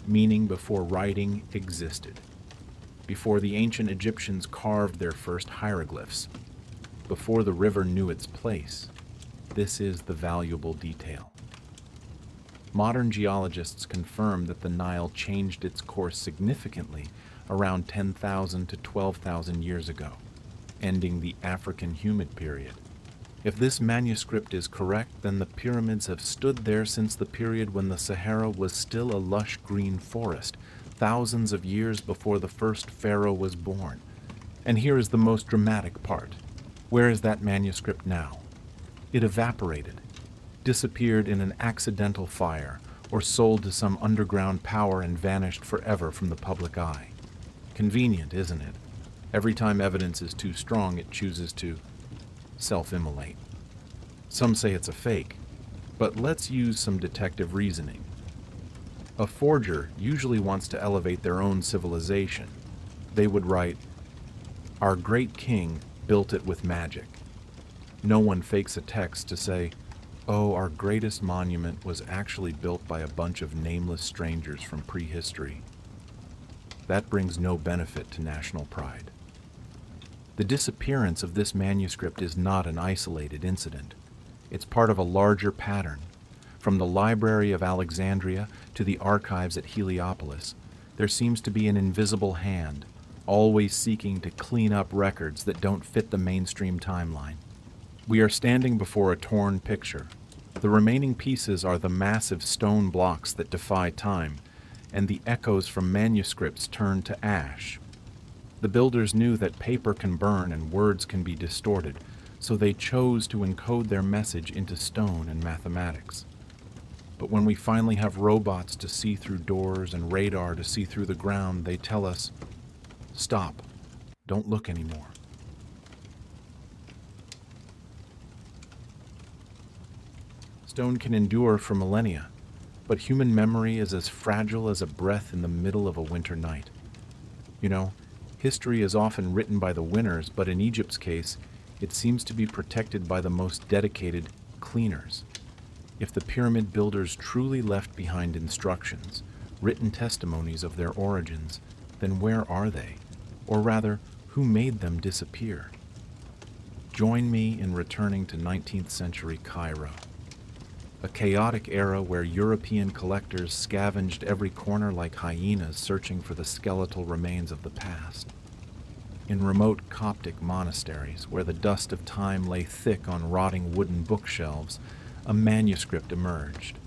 meaning before writing existed, before the ancient Egyptians carved their first hieroglyphs, before the river knew its place. This is the valuable detail. Modern geologists confirm that the Nile changed its course significantly around 10,000 to 12,000 years ago, ending the African humid period. If this manuscript is correct, then the pyramids have stood there since the period when the Sahara was still a lush green forest, thousands of years before the first pharaoh was born. And here is the most dramatic part. Where is that manuscript now? It evaporated, disappeared in an accidental fire, or sold to some underground power and vanished forever from the public eye. Convenient, isn't it? Every time evidence is too strong, it chooses to self-immolate. Some say it's a fake, but let's use some detective reasoning. A forger usually wants to elevate their own civilization. They would write, "Our great king built it with magic." No one fakes a text to say, "Oh, our greatest monument was actually built by a bunch of nameless strangers from prehistory." That brings no benefit to national pride. The disappearance of this manuscript is not an isolated incident. It's part of a larger pattern. From the Library of Alexandria to the archives at Heliopolis, there seems to be an invisible hand, always seeking to clean up records that don't fit the mainstream timeline. We are standing before a torn picture. The remaining pieces are the massive stone blocks that defy time, and the echoes from manuscripts turned to ash. The builders knew that paper can burn and words can be distorted, so they chose to encode their message into stone and mathematics. But when we finally have robots to see through doors and radar to see through the ground, they tell us, "Stop, don't look anymore." Stone can endure for millennia, but human memory is as fragile as a breath in the middle of a winter night. You know, history is often written by the winners, but in Egypt's case, it seems to be protected by the most dedicated cleaners. If the pyramid builders truly left behind instructions, written testimonies of their origins, then where are they? Or rather, who made them disappear? Join me in returning to 19th century Cairo, a chaotic era where European collectors scavenged every corner like hyenas searching for the skeletal remains of the past. In remote Coptic monasteries, where the dust of time lay thick on rotting wooden bookshelves, a manuscript emerged.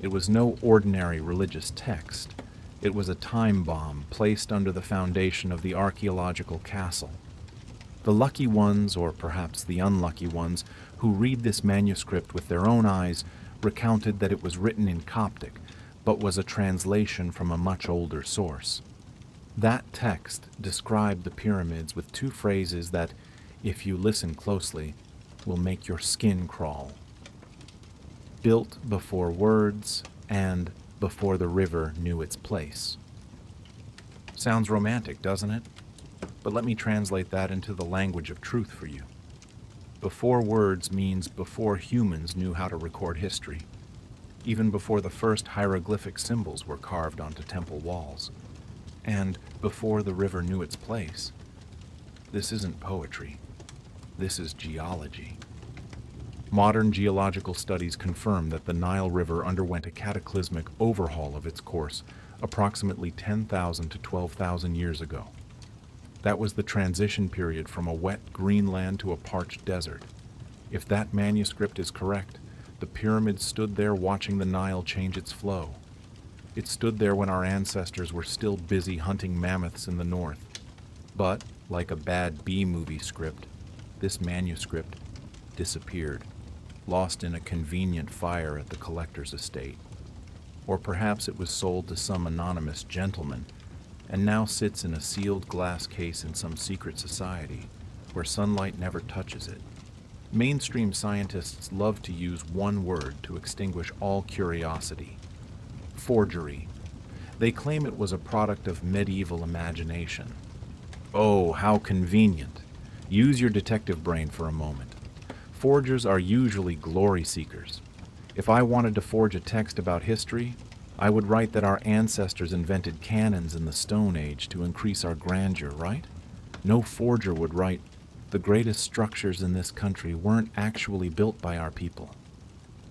It was no ordinary religious text. It was a time bomb placed under the foundation of the archaeological castle. The lucky ones, or perhaps the unlucky ones, who read this manuscript with their own eyes recounted that it was written in Coptic, but was a translation from a much older source. That text described the pyramids with two phrases that, if you listen closely, will make your skin crawl. built before words and before the river knew its place. Sounds romantic, doesn't it? But let me translate that into the language of truth for you. Before words means before humans knew how to record history, even before the first hieroglyphic symbols were carved onto temple walls, and before the river knew its place. This isn't poetry. This is geology. Modern geological studies confirm that the Nile River underwent a cataclysmic overhaul of its course approximately 10,000 to 12,000 years ago. That was the transition period from a wet green land to a parched desert. If that manuscript is correct, the pyramids stood there watching the Nile change its flow. It stood there when our ancestors were still busy hunting mammoths in the north. But, like a bad B-movie script, this manuscript disappeared, lost in a convenient fire at the collector's estate. Or perhaps it was sold to some anonymous gentleman and now sits in a sealed glass case in some secret society where sunlight never touches it. Mainstream scientists love to use one word to extinguish all curiosity: forgery. They claim it was a product of medieval imagination. Oh, how convenient. Use your detective brain for a moment. Forgers are usually glory seekers. If I wanted to forge a text about history, I would write that our ancestors invented cannons in the Stone Age to increase our grandeur, right? No forger would write, the greatest structures in this country weren't actually built by our people.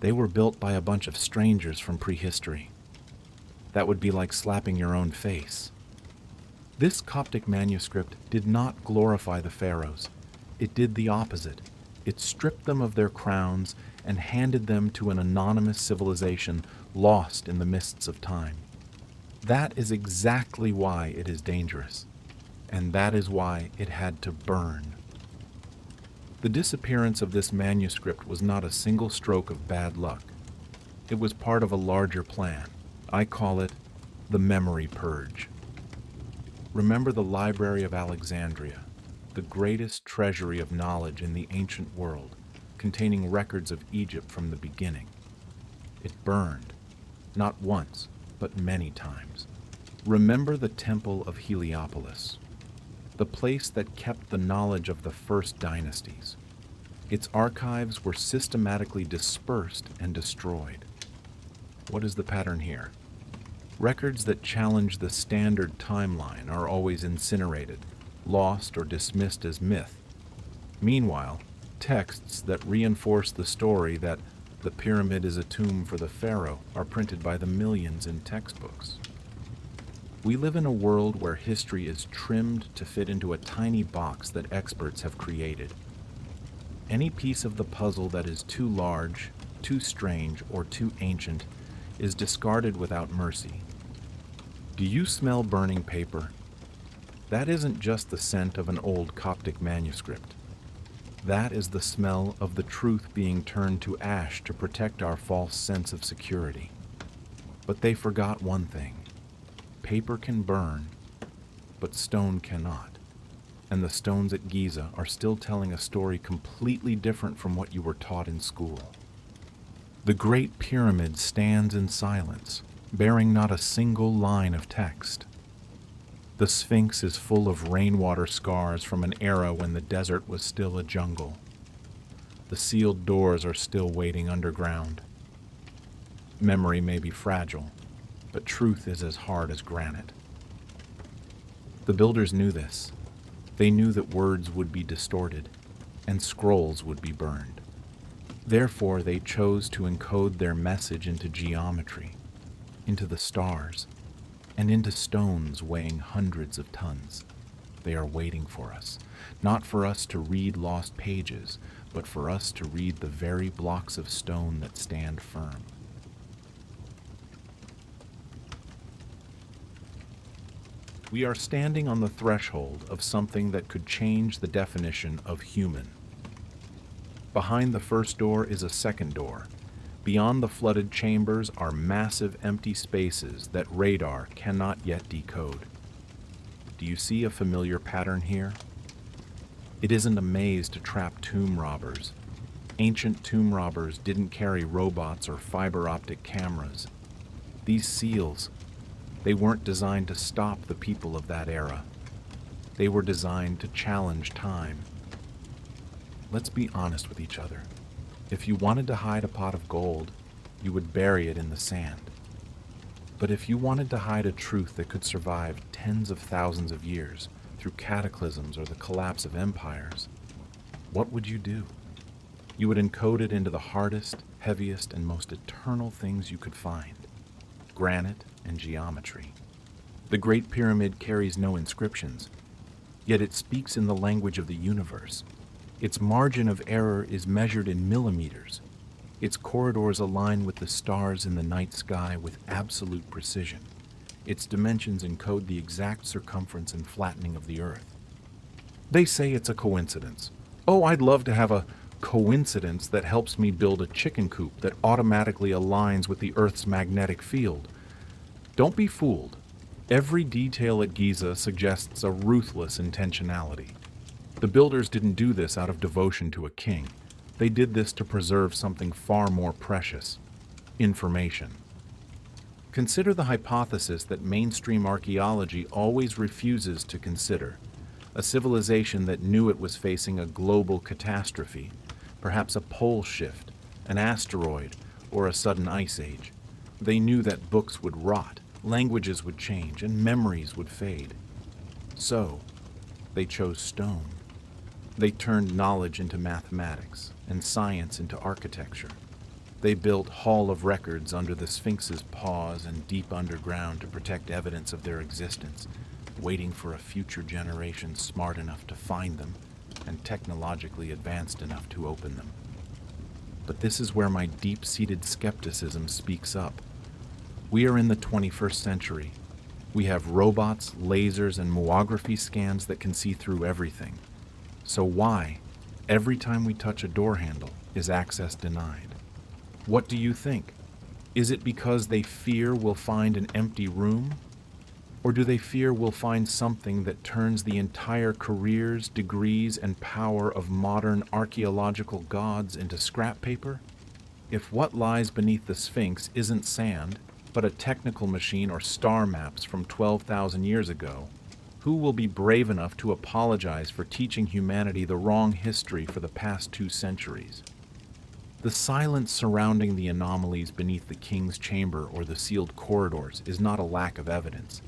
They were built by a bunch of strangers from prehistory. That would be like slapping your own face. This Coptic manuscript did not glorify the pharaohs. It did the opposite. It stripped them of their crowns and handed them to an anonymous civilization lost in the mists of time. That is exactly why it is dangerous, and that is why it had to burn. The disappearance of this manuscript was not a single stroke of bad luck. It was part of a larger plan. I call it the memory purge. Remember the Library of Alexandria, the greatest treasury of knowledge in the ancient world, containing records of Egypt from the beginning. It burned, not once, but many times. Remember the Temple of Heliopolis, the place that kept the knowledge of the first dynasties. Its archives were systematically dispersed and destroyed. What is the pattern here? Records that challenge the standard timeline are always incinerated, lost, or dismissed as myth. Meanwhile, texts that reinforce the story that the pyramid is a tomb for the pharaoh are printed by the millions in textbooks. We live in a world where history is trimmed to fit into a tiny box that experts have created. Any piece of the puzzle that is too large, too strange, or too ancient is discarded without mercy. Do you smell burning paper? That isn't just the scent of an old Coptic manuscript. That is the smell of the truth being turned to ash to protect our false sense of security. But they forgot one thing. Paper can burn, but stone cannot. And the stones at Giza are still telling a story completely different from what you were taught in school. The Great Pyramid stands in silence, bearing not a single line of text. The Sphinx is full of rainwater scars from an era when the desert was still a jungle. The sealed doors are still waiting underground. Memory may be fragile, but truth is as hard as granite. The builders knew this. They knew that words would be distorted, and scrolls would be burned. Therefore, they chose to encode their message into geometry, into the stars, and into stones weighing hundreds of tons. They are waiting for us, not for us to read lost pages, but for us to read the very blocks of stone that stand firm. We are standing on the threshold of something that could change the definition of human. Behind the first door is a second door. Beyond the flooded chambers are massive empty spaces that radar cannot yet decode. Do you see a familiar pattern here? It isn't a maze to trap tomb robbers. Ancient tomb robbers didn't carry robots or fiber optic cameras. These seals, they weren't designed to stop the people of that era. They were designed to challenge time. Let's be honest with each other. If you wanted to hide a pot of gold, you would bury it in the sand. But if you wanted to hide a truth that could survive tens of thousands of years through cataclysms or the collapse of empires, what would you do? You would encode it into the hardest, heaviest, and most eternal things you could find: granite and geometry. The Great Pyramid carries no inscriptions, yet it speaks in the language of the universe. Its margin of error is measured in millimeters. Its corridors align with the stars in the night sky with absolute precision. Its dimensions encode the exact circumference and flattening of the Earth. They say it's a coincidence. Oh, I'd love to have a coincidence that helps me build a chicken coop that automatically aligns with the Earth's magnetic field. Don't be fooled. Every detail at Giza suggests a ruthless intentionality. The builders didn't do this out of devotion to a king. They did this to preserve something far more precious: information. Consider the hypothesis that mainstream archaeology always refuses to consider: a civilization that knew it was facing a global catastrophe, perhaps a pole shift, an asteroid, or a sudden ice age. They knew that books would rot, languages would change, and memories would fade. So, they chose stone. They turned knowledge into mathematics and science into architecture. They built Hall of Records under the Sphinx's paws and deep underground to protect evidence of their existence, waiting for a future generation smart enough to find them and technologically advanced enough to open them. But this is where my deep-seated skepticism speaks up. We are in the 21st century. We have robots, lasers, and muography scans that can see through everything. So why, every time we touch a door handle, is access denied? What do you think? Is it because they fear we'll find an empty room? Or do they fear we'll find something that turns the entire careers, degrees, and power of modern archaeological gods into scrap paper? If what lies beneath the Sphinx isn't sand, but a technical machine or star maps from 12,000 years ago, who will be brave enough to apologize for teaching humanity the wrong history for the past 2 centuries? The silence surrounding the anomalies beneath the king's chamber or the sealed corridors is not a lack of evidence.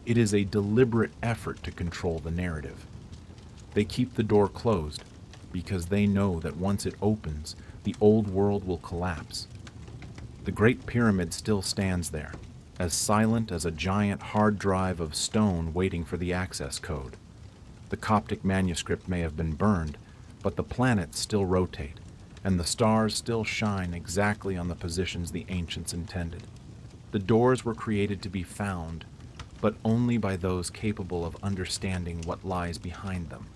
It is a deliberate effort to control the narrative. They keep the door closed because they know that once it opens, the old world will collapse. The Great Pyramid still stands there, as silent as a giant hard drive of stone waiting for the access code. The Coptic manuscript may have been burned, but the planets still rotate, and the stars still shine exactly on the positions the ancients intended. The doors were created to be found, but only by those capable of understanding what lies behind them.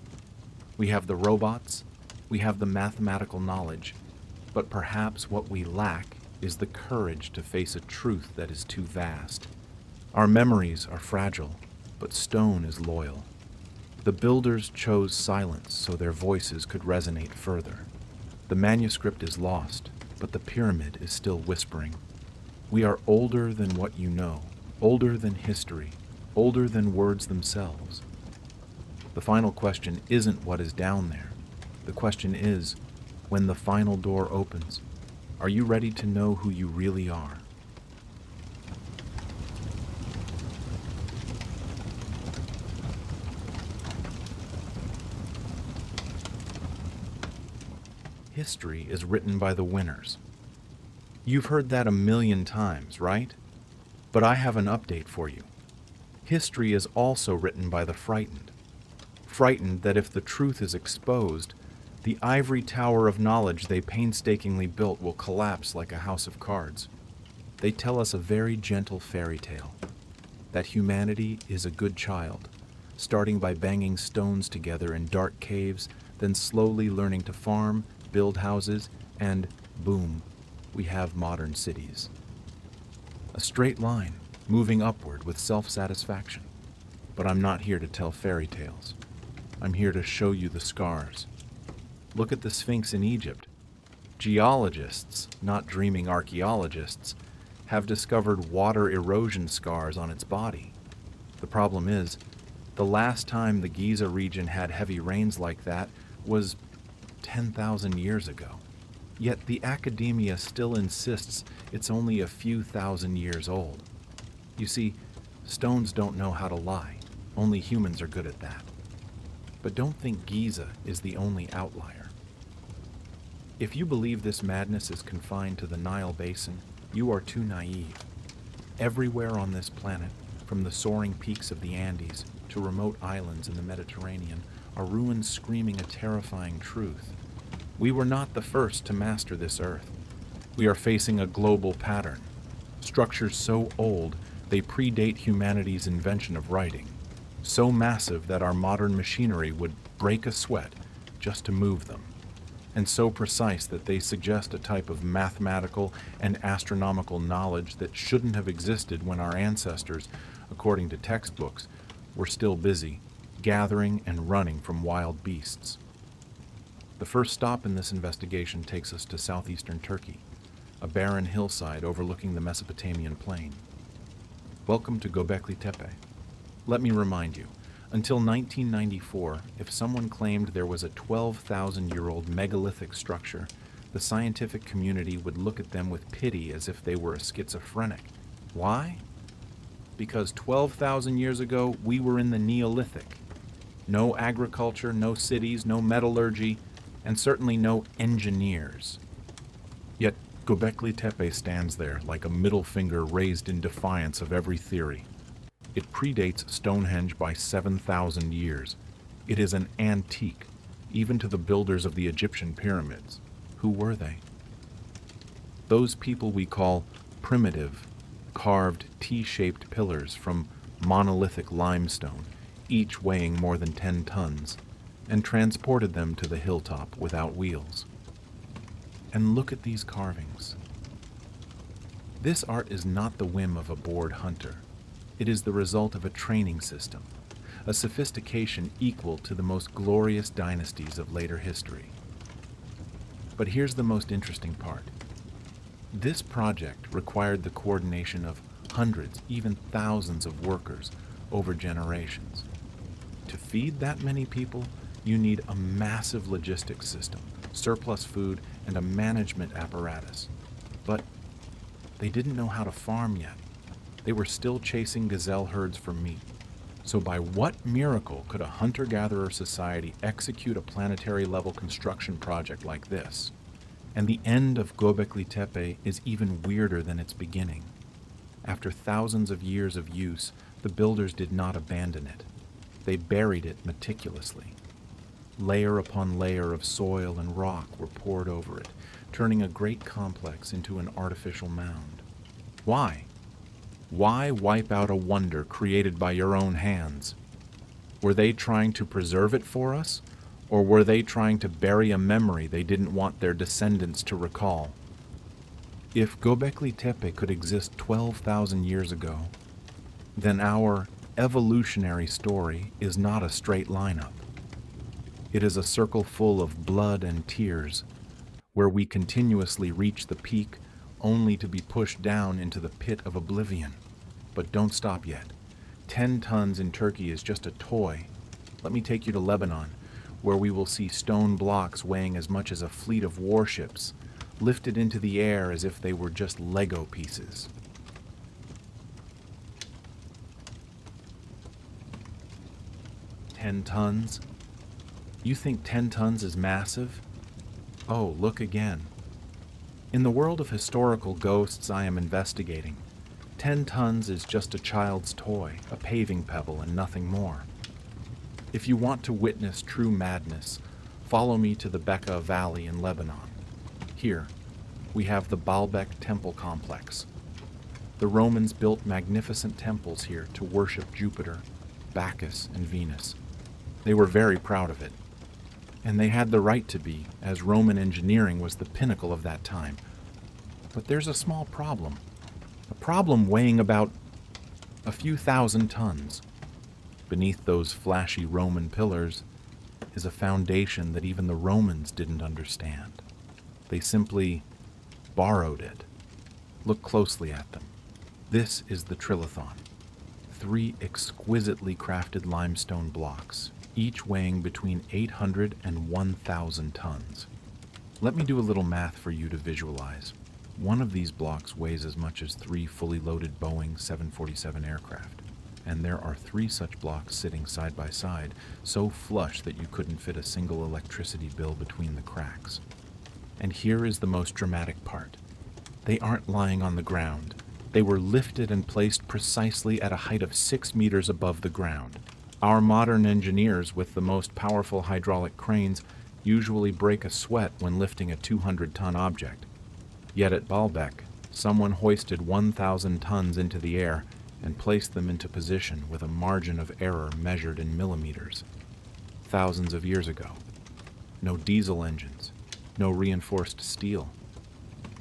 We have the robots, we have the mathematical knowledge, but perhaps what we lack is the courage to face a truth that is too vast. Our memories are fragile, but stone is loyal. The builders chose silence so their voices could resonate further. The manuscript is lost, but the pyramid is still whispering. We are older than what you know, older than history, older than words themselves. The final question isn't what is down there. The question is, when the final door opens, are you ready to know who you really are? History is written by the winners. You've heard that a million times, right? But I have an update for you. History is also written by the frightened. Frightened that if the truth is exposed, the ivory tower of knowledge they painstakingly built will collapse like a house of cards. They tell us a very gentle fairy tale, that humanity is a good child, starting by banging stones together in dark caves, then slowly learning to farm, build houses, and boom, we have modern cities. A straight line, moving upward with self-satisfaction. But I'm not here to tell fairy tales. I'm here to show you the scars. Look at the Sphinx in Egypt. Geologists, not dreaming archaeologists, have discovered water erosion scars on its body. The problem is, the last time the Giza region had heavy rains like that was 10,000 years ago. Yet the academia still insists it's only a few thousand years old. You see, stones don't know how to lie. Only humans are good at that. But don't think Giza is the only outlier. If you believe this madness is confined to the Nile Basin, you are too naive. Everywhere on this planet, from the soaring peaks of the Andes to remote islands in the Mediterranean, are ruins screaming a terrifying truth. We were not the first to master this earth. We are facing a global pattern. Structures so old, they predate humanity's invention of writing. So massive that our modern machinery would break a sweat just to move them. And so precise that they suggest a type of mathematical and astronomical knowledge that shouldn't have existed when our ancestors, according to textbooks, were still busy, gathering and running from wild beasts. The first stop in this investigation takes us to southeastern Turkey, a barren hillside overlooking the Mesopotamian plain. Welcome to Göbekli Tepe. Let me remind you, until 1994, if someone claimed there was a 12,000-year-old megalithic structure, the scientific community would look at them with pity as if they were a schizophrenic. Why? Because 12,000 years ago, we were in the Neolithic. No agriculture, no cities, no metallurgy, and certainly no engineers. Yet Göbekli Tepe stands there like a middle finger raised in defiance of every theory. It predates Stonehenge by 7,000 years. It is an antique, even to the builders of the Egyptian pyramids. Who were they? Those people we call primitive, carved T-shaped pillars from monolithic limestone, each weighing more than 10 tons, and transported them to the hilltop without wheels. And look at these carvings. This art is not the whim of a bored hunter. It is the result of a training system, a sophistication equal to the most glorious dynasties of later history. But here's the most interesting part. This project required the coordination of hundreds, even thousands of workers over generations. To feed that many people, you need a massive logistics system, surplus food, and a management apparatus. But they didn't know how to farm yet. They were still chasing gazelle herds for meat. So by what miracle could a hunter-gatherer society execute a planetary-level construction project like this? And the end of Göbekli Tepe is even weirder than its beginning. After thousands of years of use, the builders did not abandon it. They buried it meticulously. Layer upon layer of soil and rock were poured over it, turning a great complex into an artificial mound. Why? Why wipe out a wonder created by your own hands? Were they trying to preserve it for us, or were they trying to bury a memory they didn't want their descendants to recall? If Göbekli Tepe could exist 12,000 years ago, then our evolutionary story is not a straight lineup. It is a circle full of blood and tears, where we continuously reach the peak only to be pushed down into the pit of oblivion. But don't stop yet. 10 tons in Turkey is just a toy. Let me take you to Lebanon, where we will see stone blocks weighing as much as a fleet of warships, lifted into the air as if they were just Lego pieces. "10 tons? You think 10 tons is massive? Oh, look again. In the world of historical ghosts I am investigating, 10 tons is just a child's toy, a paving pebble, and nothing more. If you want to witness true madness, follow me to the Bekaa Valley in Lebanon. Here, we have the Baalbek Temple Complex. The Romans built magnificent temples here to worship Jupiter, Bacchus, and Venus. They were very proud of it. And they had the right to be, as Roman engineering was the pinnacle of that time. But there's a small problem. A problem weighing about a few thousand tons. Beneath those flashy Roman pillars is a foundation that even the Romans didn't understand. They simply borrowed it. Look closely at them. This is the trilithon. 3 exquisitely crafted limestone blocks, each weighing between 800 and 1,000 tons. Let me do a little math for you to visualize. One of these blocks weighs as much as 3 fully loaded Boeing 747 aircraft, and there are 3 such blocks sitting side by side, so flush that you couldn't fit a single electricity bill between the cracks. And here is the most dramatic part. They aren't lying on the ground. They were lifted and placed precisely at a height of 6 meters above the ground. Our modern engineers with the most powerful hydraulic cranes usually break a sweat when lifting a 200-ton object. Yet at Baalbek, someone hoisted 1,000 tons into the air and placed them into position with a margin of error measured in millimeters. Thousands of years ago. No diesel engines, no reinforced steel.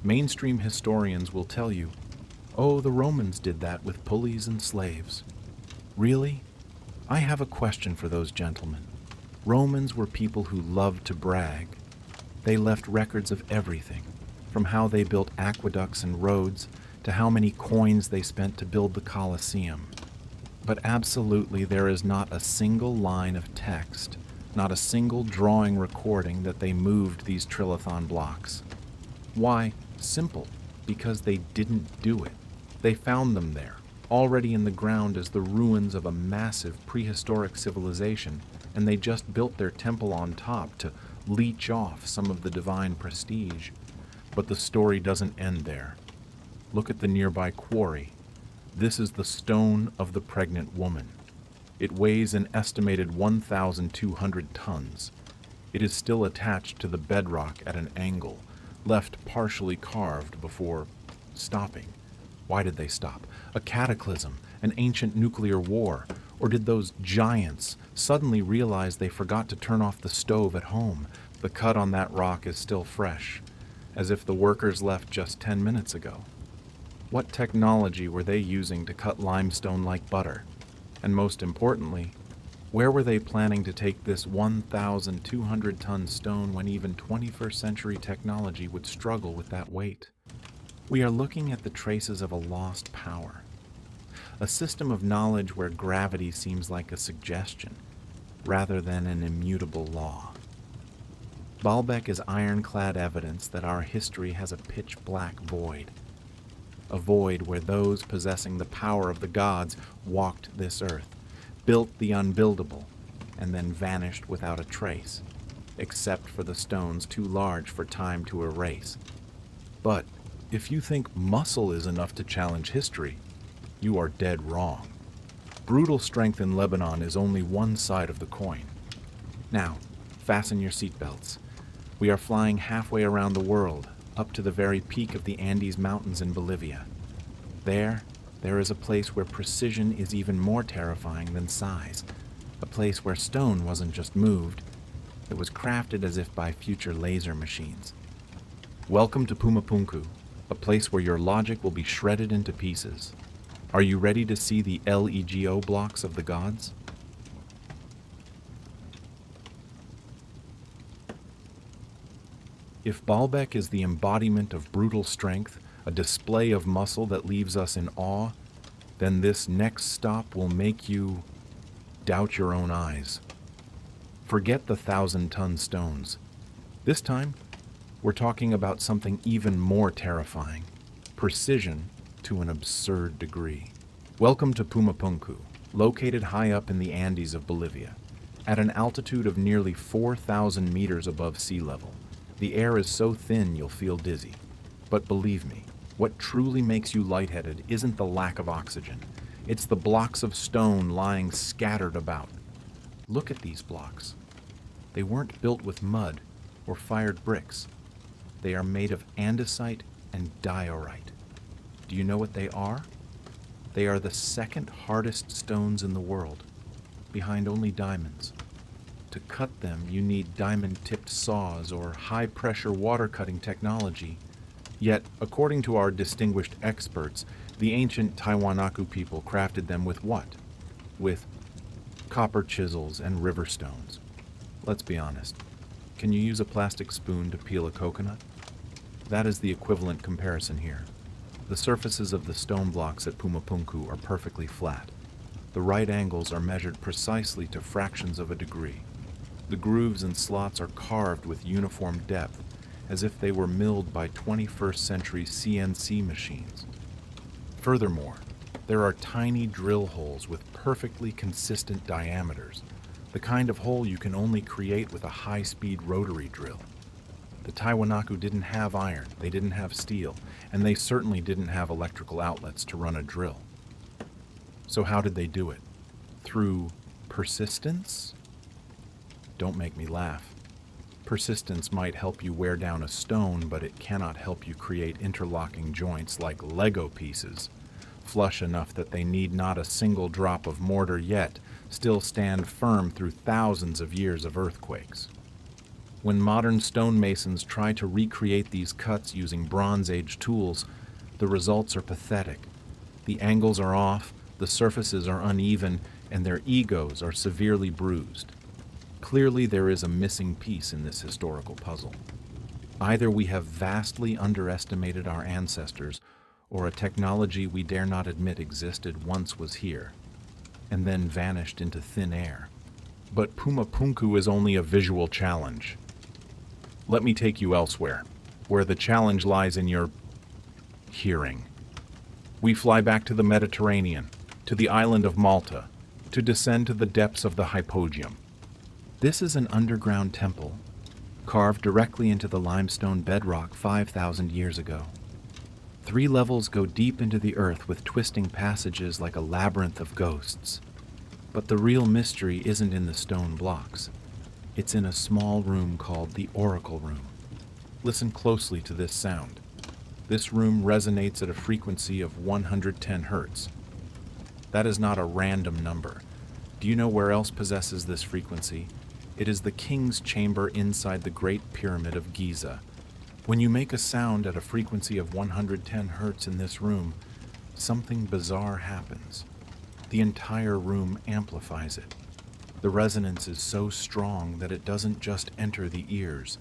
Mainstream historians will tell you, oh, the Romans did that with pulleys and slaves. Really? I have a question for those gentlemen. Romans were people who loved to brag. They left records of everything, from how they built aqueducts and roads to how many coins they spent to build the Colosseum. But absolutely there is not a single line of text, not a single drawing recording that they moved these trilithon blocks. Why? Simple, because they didn't do it. They found them there, already in the ground as the ruins of a massive prehistoric civilization, and they just built their temple on top to leech off some of the divine prestige. But the story doesn't end there. Look at the nearby quarry. This is the stone of the pregnant woman. It weighs an estimated 1,200 tons. It is still attached to the bedrock at an angle, left partially carved before stopping. Why did they stop? A cataclysm, an ancient nuclear war, or did those giants suddenly realize they forgot to turn off the stove at home? The cut on that rock is still fresh, as if the workers left just 10 minutes ago. What technology were they using to cut limestone like butter? And most importantly, where were they planning to take this 1,200-ton stone when even 21st century technology would struggle with that weight? We are looking at the traces of a lost power, a system of knowledge where gravity seems like a suggestion rather than an immutable law. Baalbek is ironclad evidence that our history has a pitch-black void, a void where those possessing the power of the gods walked this earth, built the unbuildable, and then vanished without a trace, except for the stones too large for time to erase. But if you think muscle is enough to challenge history, you are dead wrong. Brutal strength in Lebanon is only one side of the coin. Now, fasten your seatbelts. We are flying halfway around the world, up to the very peak of the Andes Mountains in Bolivia. There is a place where precision is even more terrifying than size, a place where stone wasn't just moved, it was crafted as if by future laser machines. Welcome to Pumapunku, a place where your logic will be shredded into pieces. Are you ready to see the LEGO blocks of the gods? If Baalbek is the embodiment of brutal strength, a display of muscle that leaves us in awe, then this next stop will make you doubt your own eyes. Forget the 1,000-ton stones. This time, we're talking about something even more terrifying, precision to an absurd degree. Welcome to Pumapunku, located high up in the Andes of Bolivia. At an altitude of nearly 4,000 meters above sea level, the air is so thin you'll feel dizzy. But believe me, what truly makes you lightheaded isn't the lack of oxygen. It's the blocks of stone lying scattered about. Look at these blocks. They weren't built with mud or fired bricks. They are made of andesite and diorite. Do you know what they are? They are the second hardest stones in the world, behind only diamonds. To cut them, you need diamond-tipped saws or high-pressure water-cutting technology. Yet, according to our distinguished experts, the ancient Tiwanaku people crafted them with what? With copper chisels and river stones. Let's be honest. Can you use a plastic spoon to peel a coconut? That is the equivalent comparison here. The surfaces of the stone blocks at Pumapunku are perfectly flat. The right angles are measured precisely to fractions of a degree. The grooves and slots are carved with uniform depth, as if they were milled by 21st century CNC machines. Furthermore, there are tiny drill holes with perfectly consistent diameters, the kind of hole you can only create with a high-speed rotary drill. The Tiwanaku didn't have iron, they didn't have steel, and they certainly didn't have electrical outlets to run a drill. So how did they do it? Through persistence? Don't make me laugh. Persistence might help you wear down a stone, but it cannot help you create interlocking joints like Lego pieces, flush enough that they need not a single drop of mortar yet still stand firm through thousands of years of earthquakes. When modern stonemasons try to recreate these cuts using Bronze Age tools, the results are pathetic. The angles are off, the surfaces are uneven, and their egos are severely bruised. Clearly, there is a missing piece in this historical puzzle. Either we have vastly underestimated our ancestors, or a technology we dare not admit existed once was here, and then vanished into thin air. But Pumapunku is only a visual challenge. Let me take you elsewhere, where the challenge lies in your hearing. We fly back to the Mediterranean, to the island of Malta, to descend to the depths of the hypogeum. This is an underground temple, carved directly into the limestone bedrock 5,000 years ago. 3 levels go deep into the earth with twisting passages like a labyrinth of ghosts. But the real mystery isn't in the stone blocks. It's in a small room called the Oracle Room. Listen closely to this sound. This room resonates at a frequency of 110 hertz. That is not a random number. Do you know where else possesses this frequency? It is the king's chamber inside the Great Pyramid of Giza. When you make a sound at a frequency of 110 hertz in this room, something bizarre happens. The entire room amplifies it. The resonance is so strong that it doesn't just enter the ears.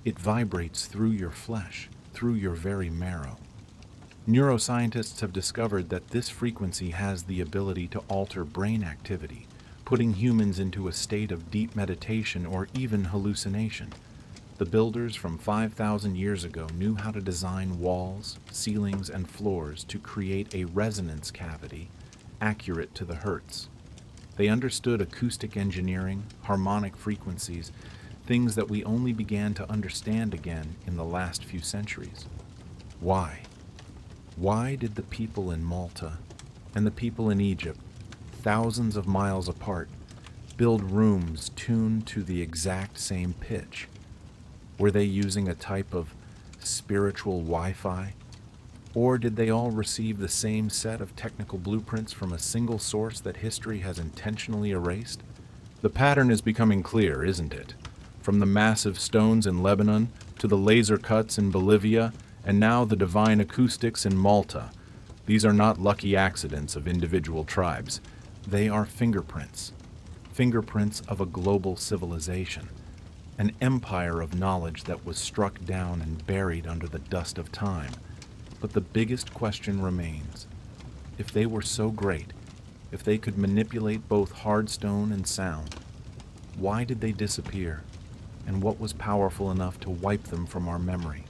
It vibrates through your flesh, through your very marrow. Neuroscientists have discovered that this frequency has the ability to alter brain activity, putting humans into a state of deep meditation or even hallucination. The builders from 5,000 years ago knew how to design walls, ceilings, and floors to create a resonance cavity accurate to the hertz. They understood acoustic engineering, harmonic frequencies, things that we only began to understand again in the last few centuries. Why? Why did the people in Malta and the people in Egypt, thousands of miles apart, build rooms tuned to the exact same pitch? Were they using a type of spiritual Wi-Fi? Or did they all receive the same set of technical blueprints from a single source that history has intentionally erased? The pattern is becoming clear, isn't it? From the massive stones in Lebanon to the laser cuts in Bolivia, and now the divine acoustics in Malta. These are not lucky accidents of individual tribes. They are fingerprints. Fingerprints of a global civilization. An empire of knowledge that was struck down and buried under the dust of time. But the biggest question remains. If they were so great, if they could manipulate both hard stone and sound, why did they disappear? And what was powerful enough to wipe them from our memory?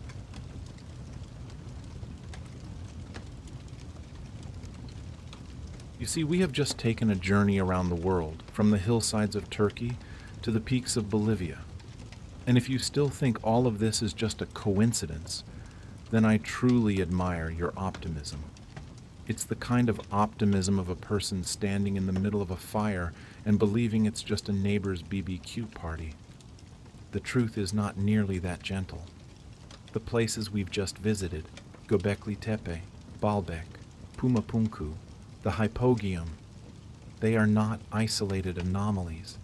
You see, we have just taken a journey around the world, from the hillsides of Turkey to the peaks of Bolivia. And if you still think all of this is just a coincidence, then I truly admire your optimism. It's the kind of optimism of a person standing in the middle of a fire and believing it's just a neighbor's BBQ party. The truth is not nearly that gentle. The places we've just visited, Göbekli Tepe, Baalbek, Pumapunku, the hypogeum, they are not isolated anomalies.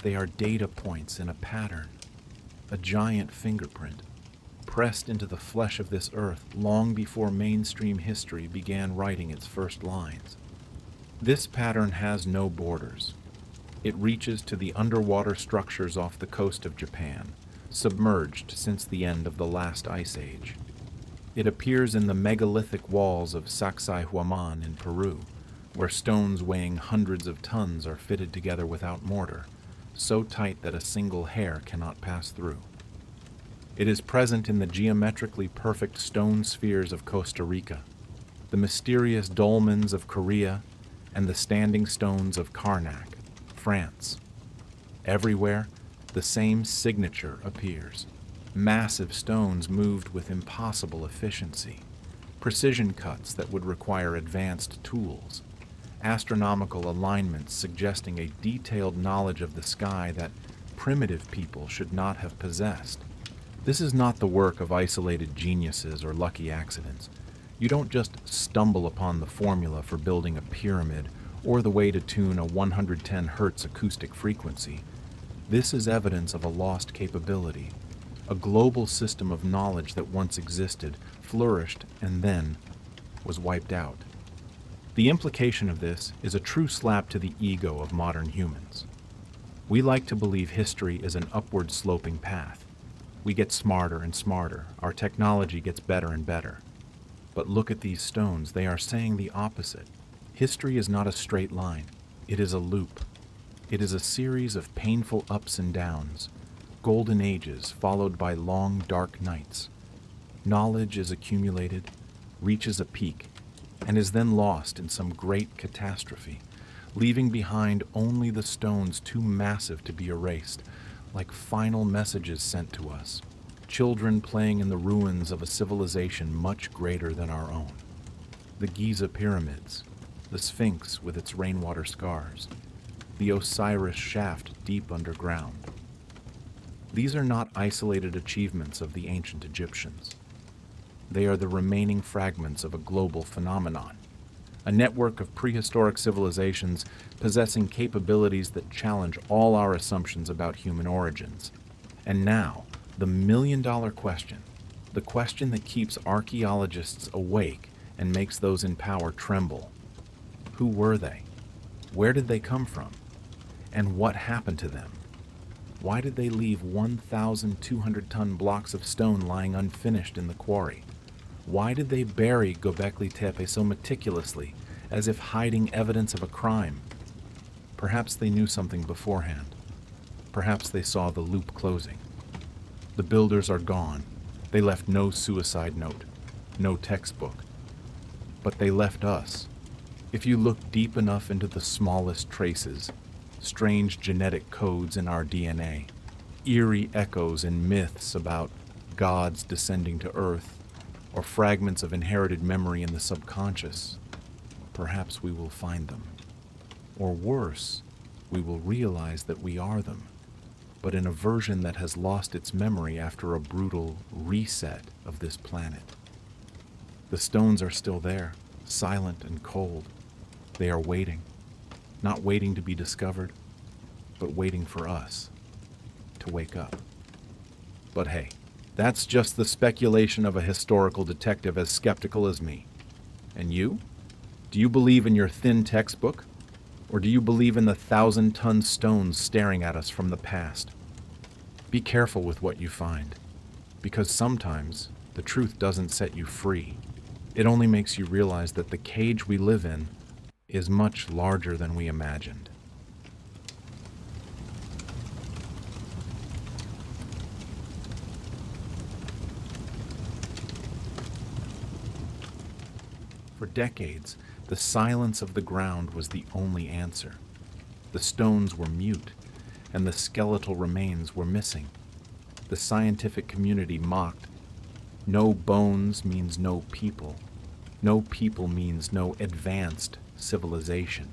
They are data points in a pattern, a giant fingerprint, pressed into the flesh of this earth long before mainstream history began writing its first lines. This pattern has no borders. It reaches to the underwater structures off the coast of Japan, submerged since the end of the last ice age. It appears in the megalithic walls of Sacsayhuaman in Peru, where stones weighing hundreds of tons are fitted together without mortar, so tight that a single hair cannot pass through. It is present in the geometrically perfect stone spheres of Costa Rica, the mysterious dolmens of Korea, and the standing stones of Karnak, France. Everywhere, the same signature appears. Massive stones moved with impossible efficiency, precision cuts that would require advanced tools, astronomical alignments suggesting a detailed knowledge of the sky that primitive people should not have possessed. This is not the work of isolated geniuses or lucky accidents. You don't just stumble upon the formula for building a pyramid or the way to tune a 110 Hz acoustic frequency. This is evidence of a lost capability, a global system of knowledge that once existed, flourished, and then was wiped out. The implication of this is a true slap to the ego of modern humans. We like to believe history is an upward sloping path. We get smarter and smarter, our technology gets better and better. But look at these stones, they are saying the opposite. History is not a straight line, it is a loop. It is a series of painful ups and downs, golden ages followed by long dark nights. Knowledge is accumulated, reaches a peak, and is then lost in some great catastrophe, leaving behind only the stones too massive to be erased, like final messages sent to us, children playing in the ruins of a civilization much greater than our own. The Giza pyramids, the Sphinx with its rainwater scars, the Osiris shaft deep underground. These are not isolated achievements of the ancient Egyptians. They are the remaining fragments of a global phenomenon, a network of prehistoric civilizations possessing capabilities that challenge all our assumptions about human origins. And now, the million-dollar question, the question that keeps archaeologists awake and makes those in power tremble. Who were they? Where did they come from? And what happened to them? Why did they leave 1,200-ton blocks of stone lying unfinished in the quarry? Why did they bury Göbekli Tepe so meticulously, as if hiding evidence of a crime? Perhaps they knew something beforehand. Perhaps they saw the loop closing. The builders are gone. They left no suicide note, no textbook. But they left us. If you look deep enough into the smallest traces, strange genetic codes in our DNA, eerie echoes in myths about gods descending to Earth, or fragments of inherited memory in the subconscious, perhaps we will find them. Or worse, we will realize that we are them, but in a version that has lost its memory after a brutal reset of this planet. The stones are still there, silent and cold. They are waiting, not waiting to be discovered, but waiting for us to wake up. But hey, that's just the speculation of a historical detective as skeptical as me. And you? Do you believe in your thin textbook? Or do you believe in the 1,000-ton stones staring at us from the past? Be careful with what you find, because sometimes the truth doesn't set you free. It only makes you realize that the cage we live in is much larger than we imagined. For decades, the silence of the ground was the only answer. The stones were mute, and the skeletal remains were missing. The scientific community mocked. No bones means no people. No people means no advanced civilization.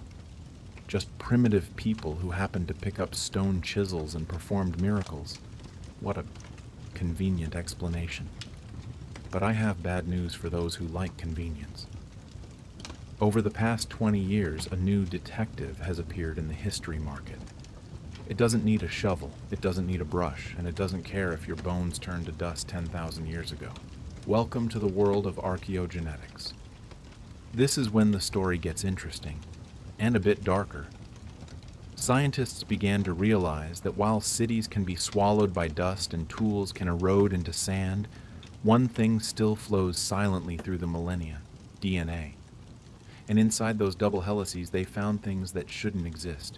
Just primitive people who happened to pick up stone chisels and performed miracles. What a convenient explanation. But I have bad news for those who like convenience. Over the past 20 years, a new detective has appeared in the history market. It doesn't need a shovel, it doesn't need a brush, and it doesn't care if your bones turned to dust 10,000 years ago. Welcome to the world of archaeogenetics. This is when the story gets interesting, and a bit darker. Scientists began to realize that while cities can be swallowed by dust and tools can erode into sand, One thing still flows silently through the millennia: DNA. And inside those double helices, they found things that shouldn't exist.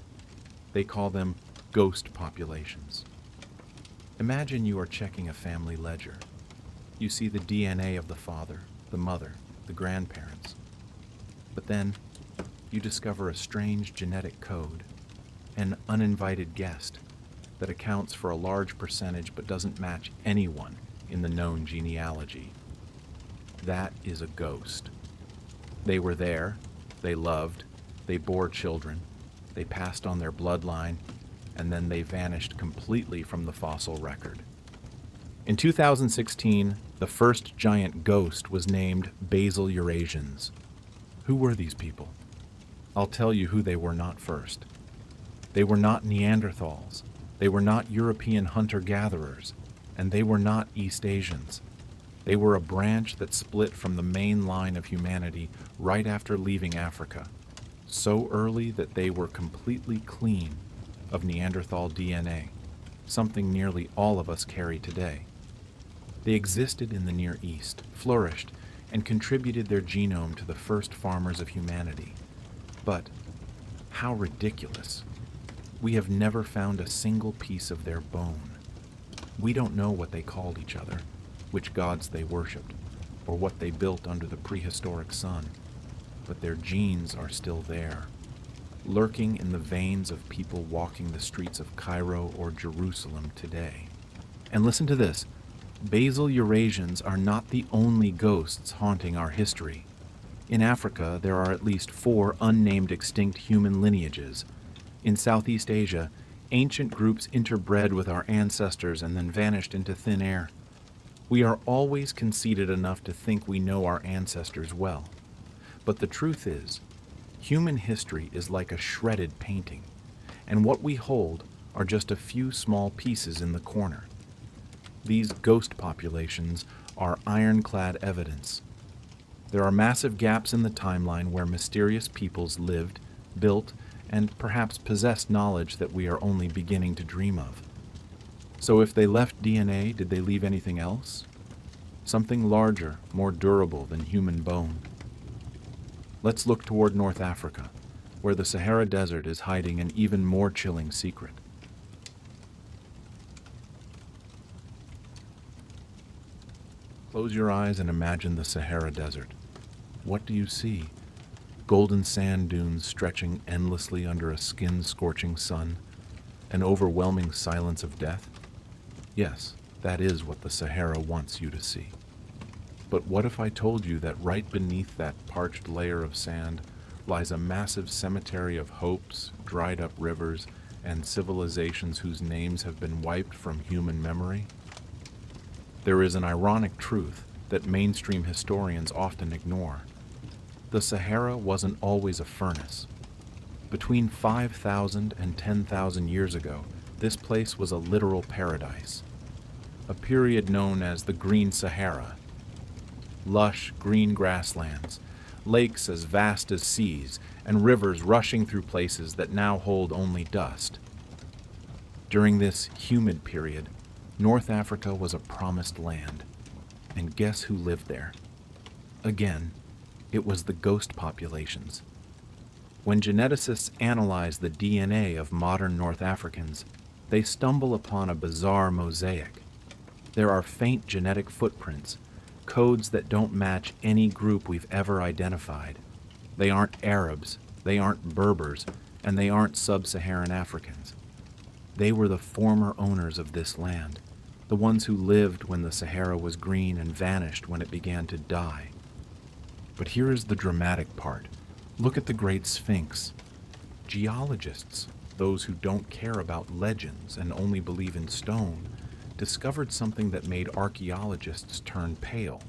They call them ghost populations. Imagine you are checking a family ledger. You see the DNA of the father, the mother, the grandparents. But then, you discover a strange genetic code, an uninvited guest that accounts for a large percentage but doesn't match anyone in the known genealogy. That is a ghost. They were there, they loved, they bore children, they passed on their bloodline, and then they vanished completely from the fossil record. In 2016, the first giant ghost was named Basal Eurasians. Who were these people? I'll tell you who they were not first. They were not Neanderthals, they were not European hunter-gatherers, and they were not East Asians. They were a branch that split from the main line of humanity right after leaving Africa, so early that they were completely clean of Neanderthal DNA, something nearly all of us carry today. They existed in the Near East, flourished, and contributed their genome to the first farmers of humanity. But how ridiculous. We have never found a single piece of their bone. We don't know what they called each other, which gods they worshipped, or what they built under the prehistoric sun. But their genes are still there, lurking in the veins of people walking the streets of Cairo or Jerusalem today. And listen to this. Basal Eurasians are not the only ghosts haunting our history. In Africa, there are at least 4 unnamed extinct human lineages. In Southeast Asia, ancient groups interbred with our ancestors and then vanished into thin air. We are always conceited enough to think we know our ancestors well. But the truth is, human history is like a shredded painting, and what we hold are just a few small pieces in the corner. These ghost populations are ironclad evidence. There are massive gaps in the timeline where mysterious peoples lived, built, and perhaps possessed knowledge that we are only beginning to dream of. So if they left DNA, did they leave anything else? Something larger, more durable than human bone. Let's look toward North Africa, where the Sahara Desert is hiding an even more chilling secret. Close your eyes and imagine the Sahara Desert. What do you see? Golden sand dunes stretching endlessly under a skin-scorching sun, an overwhelming silence of death? Yes, that is what the Sahara wants you to see. But what if I told you that right beneath that parched layer of sand lies a massive cemetery of hopes, dried-up rivers, and civilizations whose names have been wiped from human memory? There is an ironic truth that mainstream historians often ignore. The Sahara wasn't always a furnace. Between 5,000 and 10,000 years ago, this place was a literal paradise, a period known as the Green Sahara. Lush green grasslands, lakes as vast as seas, and rivers rushing through places that now hold only dust. During this humid period, North Africa was a promised land. And guess who lived there? Again, it was the ghost populations. When geneticists analyze the DNA of modern North Africans, they stumble upon a bizarre mosaic. There are faint genetic footprints, codes that don't match any group we've ever identified. They aren't Arabs, they aren't Berbers, and they aren't sub-Saharan Africans. They were the former owners of this land, the ones who lived when the Sahara was green and vanished when it began to die. But here is the dramatic part. Look at the Great Sphinx. Geologists, those who don't care about legends and only believe in stone, discovered something that made archaeologists turn pale.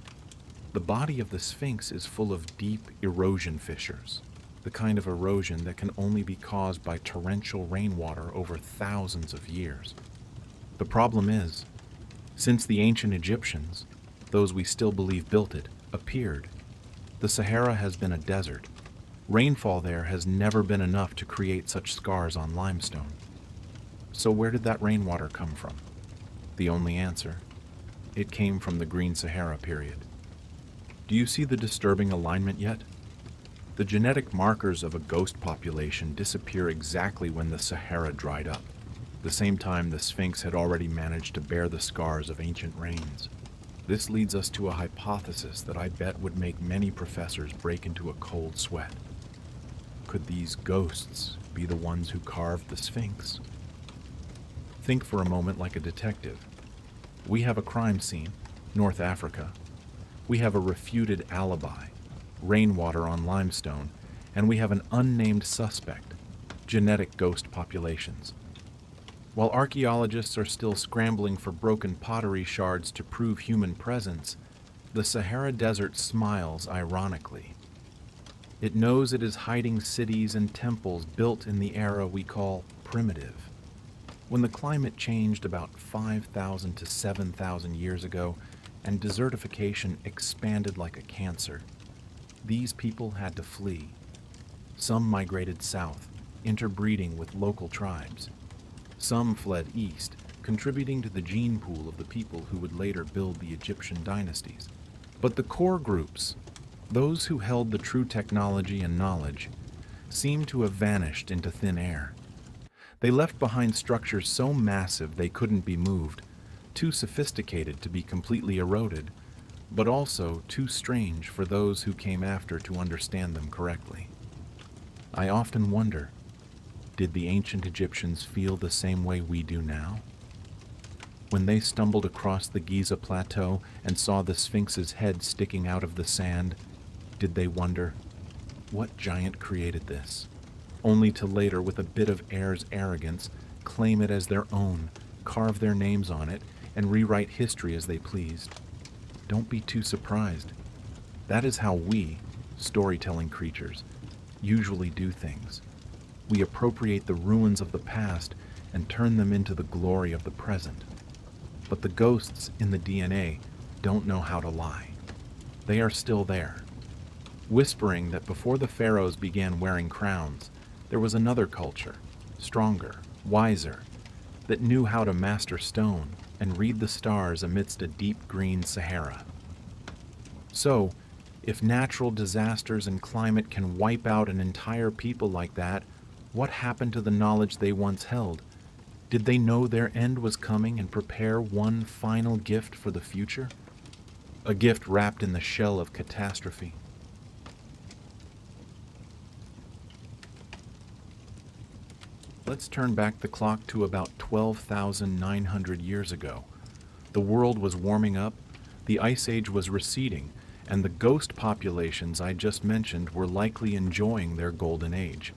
The body of the Sphinx is full of deep erosion fissures, the kind of erosion that can only be caused by torrential rainwater over thousands of years. The problem is, since the ancient Egyptians, those we still believe built it, appeared, the Sahara has been a desert. Rainfall there has never been enough to create such scars on limestone. So where did that rainwater come from? The only answer: It came from the Green Sahara period. Do you see the disturbing alignment yet? The genetic markers of a ghost population disappear exactly when the Sahara dried up, the same time the Sphinx had already managed to bear the scars of ancient rains. This leads us to a hypothesis that I bet would make many professors break into a cold sweat. Could these ghosts be the ones who carved the Sphinx? Think for a moment like a detective. We have a crime scene, North Africa. We have a refuted alibi, rainwater on limestone, and we have an unnamed suspect, genetic ghost populations. While archaeologists are still scrambling for broken pottery shards to prove human presence, the Sahara Desert smiles ironically. It knows it is hiding cities and temples built in the era we call primitive. When the climate changed about 5,000 to 7,000 years ago and desertification expanded like a cancer, these people had to flee. Some migrated south, interbreeding with local tribes. Some fled east, contributing to the gene pool of the people who would later build the Egyptian dynasties. But the core groups, those who held the true technology and knowledge, seem to have vanished into thin air. They left behind structures so massive they couldn't be moved, too sophisticated to be completely eroded, but also too strange for those who came after to understand them correctly. I often wonder, did the ancient Egyptians feel the same way we do now? When they stumbled across the Giza plateau and saw the Sphinx's head sticking out of the sand, did they wonder, what giant created this? Only to later, with a bit of heirs' arrogance, claim it as their own, carve their names on it, and rewrite history as they pleased. Don't be too surprised. That is how we, storytelling creatures, usually do things. We appropriate the ruins of the past and turn them into the glory of the present. But the ghosts in the DNA don't know how to lie. They are still there, whispering that before the pharaohs began wearing crowns, there was another culture, stronger, wiser, that knew how to master stone and read the stars amidst a deep green Sahara. So, if natural disasters and climate can wipe out an entire people like that, what happened to the knowledge they once held? Did they know their end was coming and prepare one final gift for the future? A gift wrapped in the shell of catastrophe. Let's turn back the clock to about 12,900 years ago. The world was warming up, the Ice Age was receding, and the ghost populations I just mentioned were likely enjoying their golden age.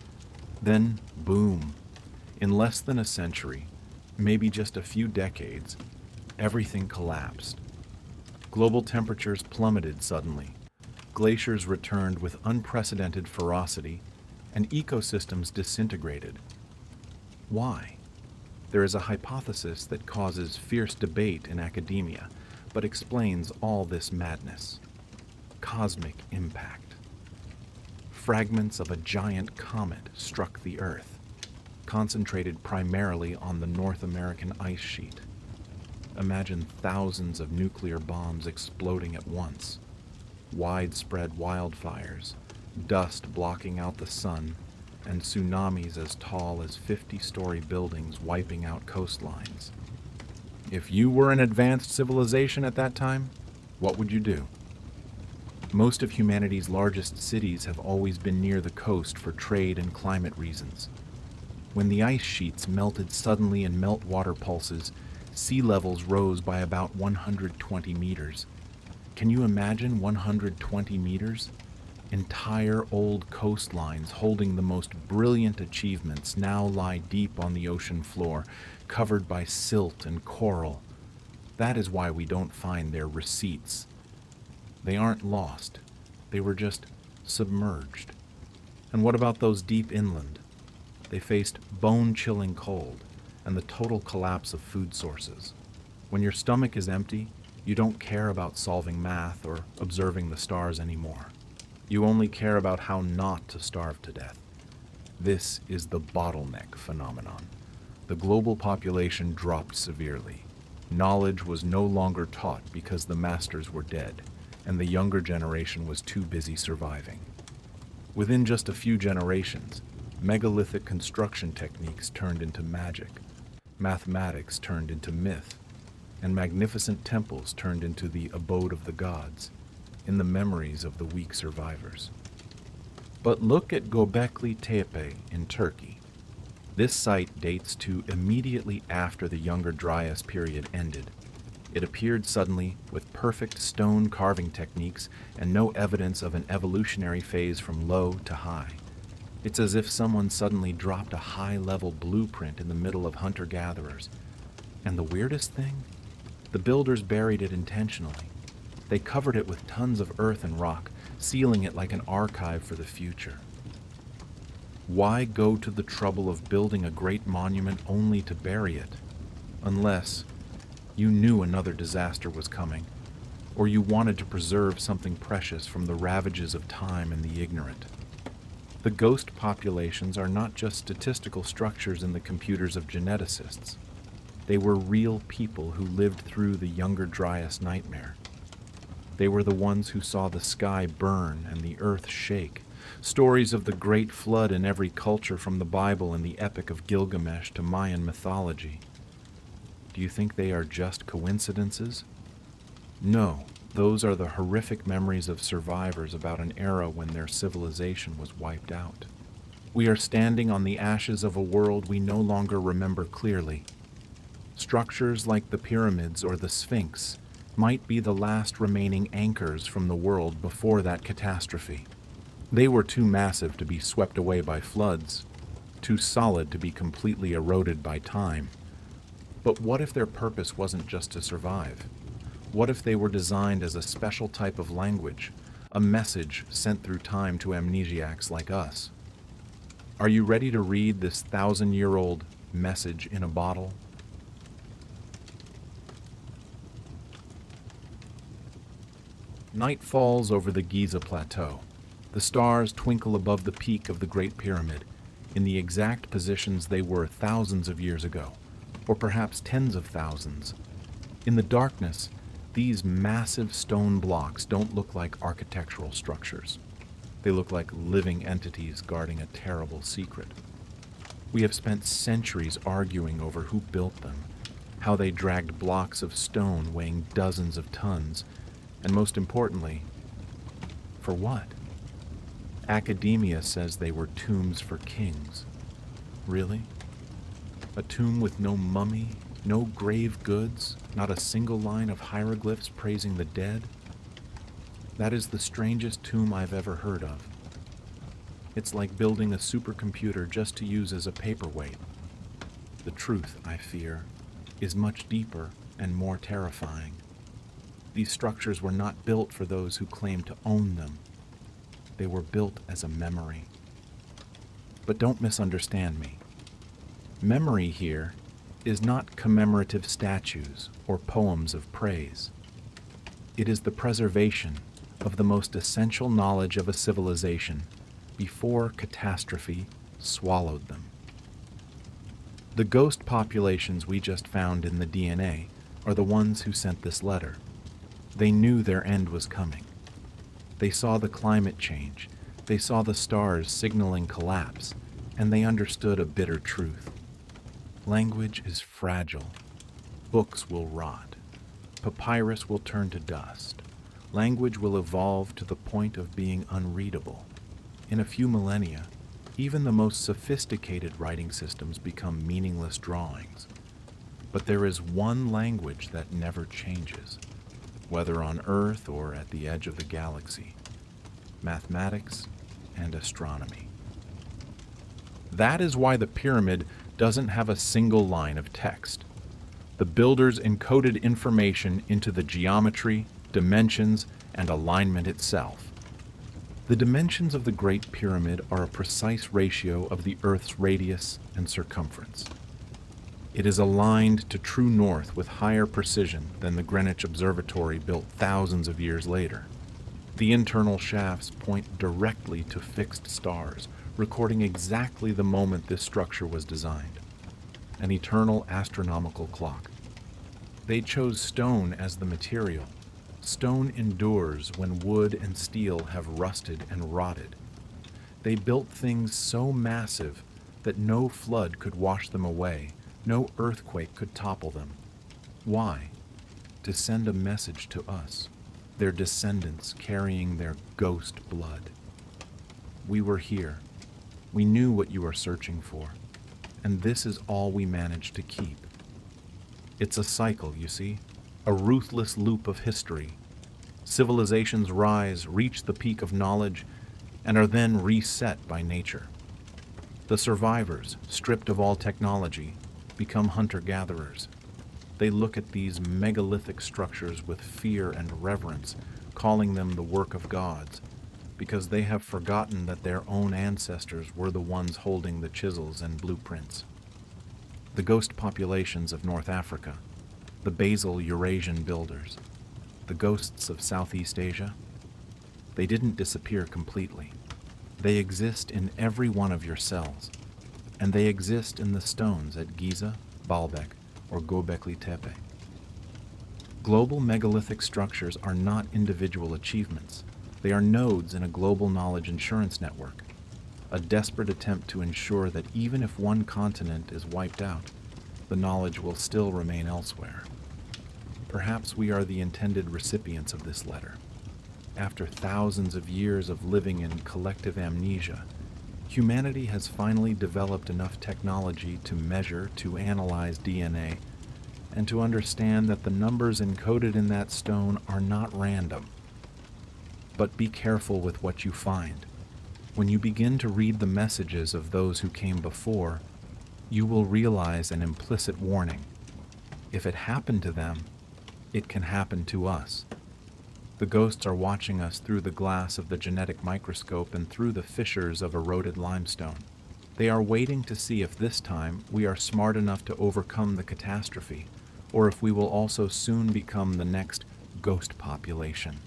Then, boom. In less than a century, maybe just a few decades, everything collapsed. Global temperatures plummeted suddenly. Glaciers returned with unprecedented ferocity, and ecosystems disintegrated. Why? There is a hypothesis that causes fierce debate in academia, but explains all this madness. Cosmic impact. Fragments of a giant comet struck the Earth, concentrated primarily on the North American ice sheet. Imagine thousands of nuclear bombs exploding at once, widespread wildfires, dust blocking out the sun, and tsunamis as tall as 50-story buildings wiping out coastlines. If you were an advanced civilization at that time, what would you do? Most of humanity's largest cities have always been near the coast for trade and climate reasons. When the ice sheets melted suddenly in meltwater pulses, sea levels rose by about 120 meters. Can you imagine 120 meters? Entire old coastlines holding the most brilliant achievements now lie deep on the ocean floor, covered by silt and coral. That is why we don't find their receipts. They aren't lost. They were just submerged. And what about those deep inland? They faced bone-chilling cold and the total collapse of food sources. When your stomach is empty, you don't care about solving math or observing the stars anymore. You only care about how not to starve to death. This is the bottleneck phenomenon. The global population dropped severely. Knowledge was no longer taught because the masters were dead, and the younger generation was too busy surviving. Within just a few generations, megalithic construction techniques turned into magic, mathematics turned into myth, and magnificent temples turned into the abode of the gods, in the memories of the weak survivors. But look at Göbekli Tepe in Turkey. This site dates to immediately after the Younger Dryas period ended. It appeared suddenly with perfect stone carving techniques and no evidence of an evolutionary phase from low to high. It's as if someone suddenly dropped a high-level blueprint in the middle of hunter-gatherers. And the weirdest thing? The builders buried it intentionally. They covered it with tons of earth and rock, sealing it like an archive for the future. Why go to the trouble of building a great monument only to bury it? Unless you knew another disaster was coming, or you wanted to preserve something precious from the ravages of time and the ignorant. The ghost populations are not just statistical structures in the computers of geneticists. They were real people who lived through the Younger Dryas nightmare. They were the ones who saw the sky burn and the earth shake, stories of the Great Flood in every culture from the Bible and the Epic of Gilgamesh to Mayan mythology. Do you think they are just coincidences? No, those are the horrific memories of survivors about an era when their civilization was wiped out. We are standing on the ashes of a world we no longer remember clearly. Structures like the pyramids or the Sphinx might be the last remaining anchors from the world before that catastrophe. They were too massive to be swept away by floods, too solid to be completely eroded by time. But what if their purpose wasn't just to survive? What if they were designed as a special type of language, a message sent through time to amnesiacs like us? Are you ready to read this 1,000-year-old message in a bottle? Night falls over the Giza plateau. The stars twinkle above the peak of the Great Pyramid, in the exact positions they were thousands of years ago, or perhaps tens of thousands. In the darkness, these massive stone blocks don't look like architectural structures. They look like living entities guarding a terrible secret. We have spent centuries arguing over who built them, how they dragged blocks of stone weighing dozens of tons, and most importantly, for what? Academia says they were tombs for kings. Really? A tomb with no mummy, no grave goods, not a single line of hieroglyphs praising the dead? That is the strangest tomb I've ever heard of. It's like building a supercomputer just to use as a paperweight. The truth, I fear, is much deeper and more terrifying. These structures were not built for those who claim to own them. They were built as a memory. But don't misunderstand me. Memory here is not commemorative statues or poems of praise. It is the preservation of the most essential knowledge of a civilization before catastrophe swallowed them. The ghost populations we just found in the DNA are the ones who sent this letter. They knew their end was coming. They saw the climate change, they saw the stars signaling collapse, and they understood a bitter truth. Language is fragile. Books will rot. Papyrus will turn to dust. Language will evolve to the point of being unreadable. In a few millennia, even the most sophisticated writing systems become meaningless drawings. But there is one language that never changes, whether on Earth or at the edge of the galaxy: mathematics and astronomy. That is why the pyramid doesn't have a single line of text. The builders encoded information into the geometry, dimensions, and alignment itself. The dimensions of the Great Pyramid are a precise ratio of the Earth's radius and circumference. It is aligned to true north with higher precision than the Greenwich Observatory built thousands of years later. The internal shafts point directly to fixed stars, recording exactly the moment this structure was designed. An eternal astronomical clock. They chose stone as the material. Stone endures when wood and steel have rusted and rotted. They built things so massive that no flood could wash them away, no earthquake could topple them. Why? To send a message to us, their descendants carrying their ghost blood. We were here. We knew what you are searching for, and this is all we managed to keep. It's a cycle, you see, a ruthless loop of history. Civilizations rise, reach the peak of knowledge, and are then reset by nature. The survivors, stripped of all technology, become hunter-gatherers. They look at these megalithic structures with fear and reverence, calling them the work of gods, because they have forgotten that their own ancestors were the ones holding the chisels and blueprints. The ghost populations of North Africa, the basal Eurasian builders, the ghosts of Southeast Asia, they didn't disappear completely. They exist in every one of your cells, and they exist in the stones at Giza, Baalbek, or Göbekli Tepe. Global megalithic structures are not individual achievements. They are nodes in a global knowledge insurance network, a desperate attempt to ensure that even if one continent is wiped out, the knowledge will still remain elsewhere. Perhaps we are the intended recipients of this letter. After thousands of years of living in collective amnesia, humanity has finally developed enough technology to measure, to analyze DNA, and to understand that the numbers encoded in that stone are not random. But be careful with what you find. When you begin to read the messages of those who came before, you will realize an implicit warning. If it happened to them, it can happen to us. The ghosts are watching us through the glass of the genetic microscope and through the fissures of eroded limestone. They are waiting to see if this time we are smart enough to overcome the catastrophe, or if we will also soon become the next ghost population,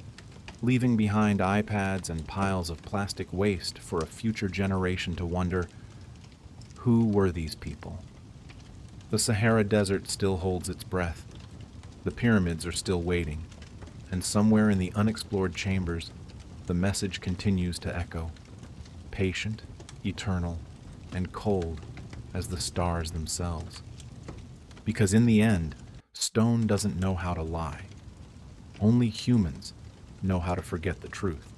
leaving behind iPads and piles of plastic waste for a future generation to wonder, who were these people? The Sahara Desert still holds its breath. The pyramids are still waiting. And somewhere in the unexplored chambers, the message continues to echo, patient, eternal, and cold as the stars themselves. Because in the end, stone doesn't know how to lie. Only humans know how to forget the truth.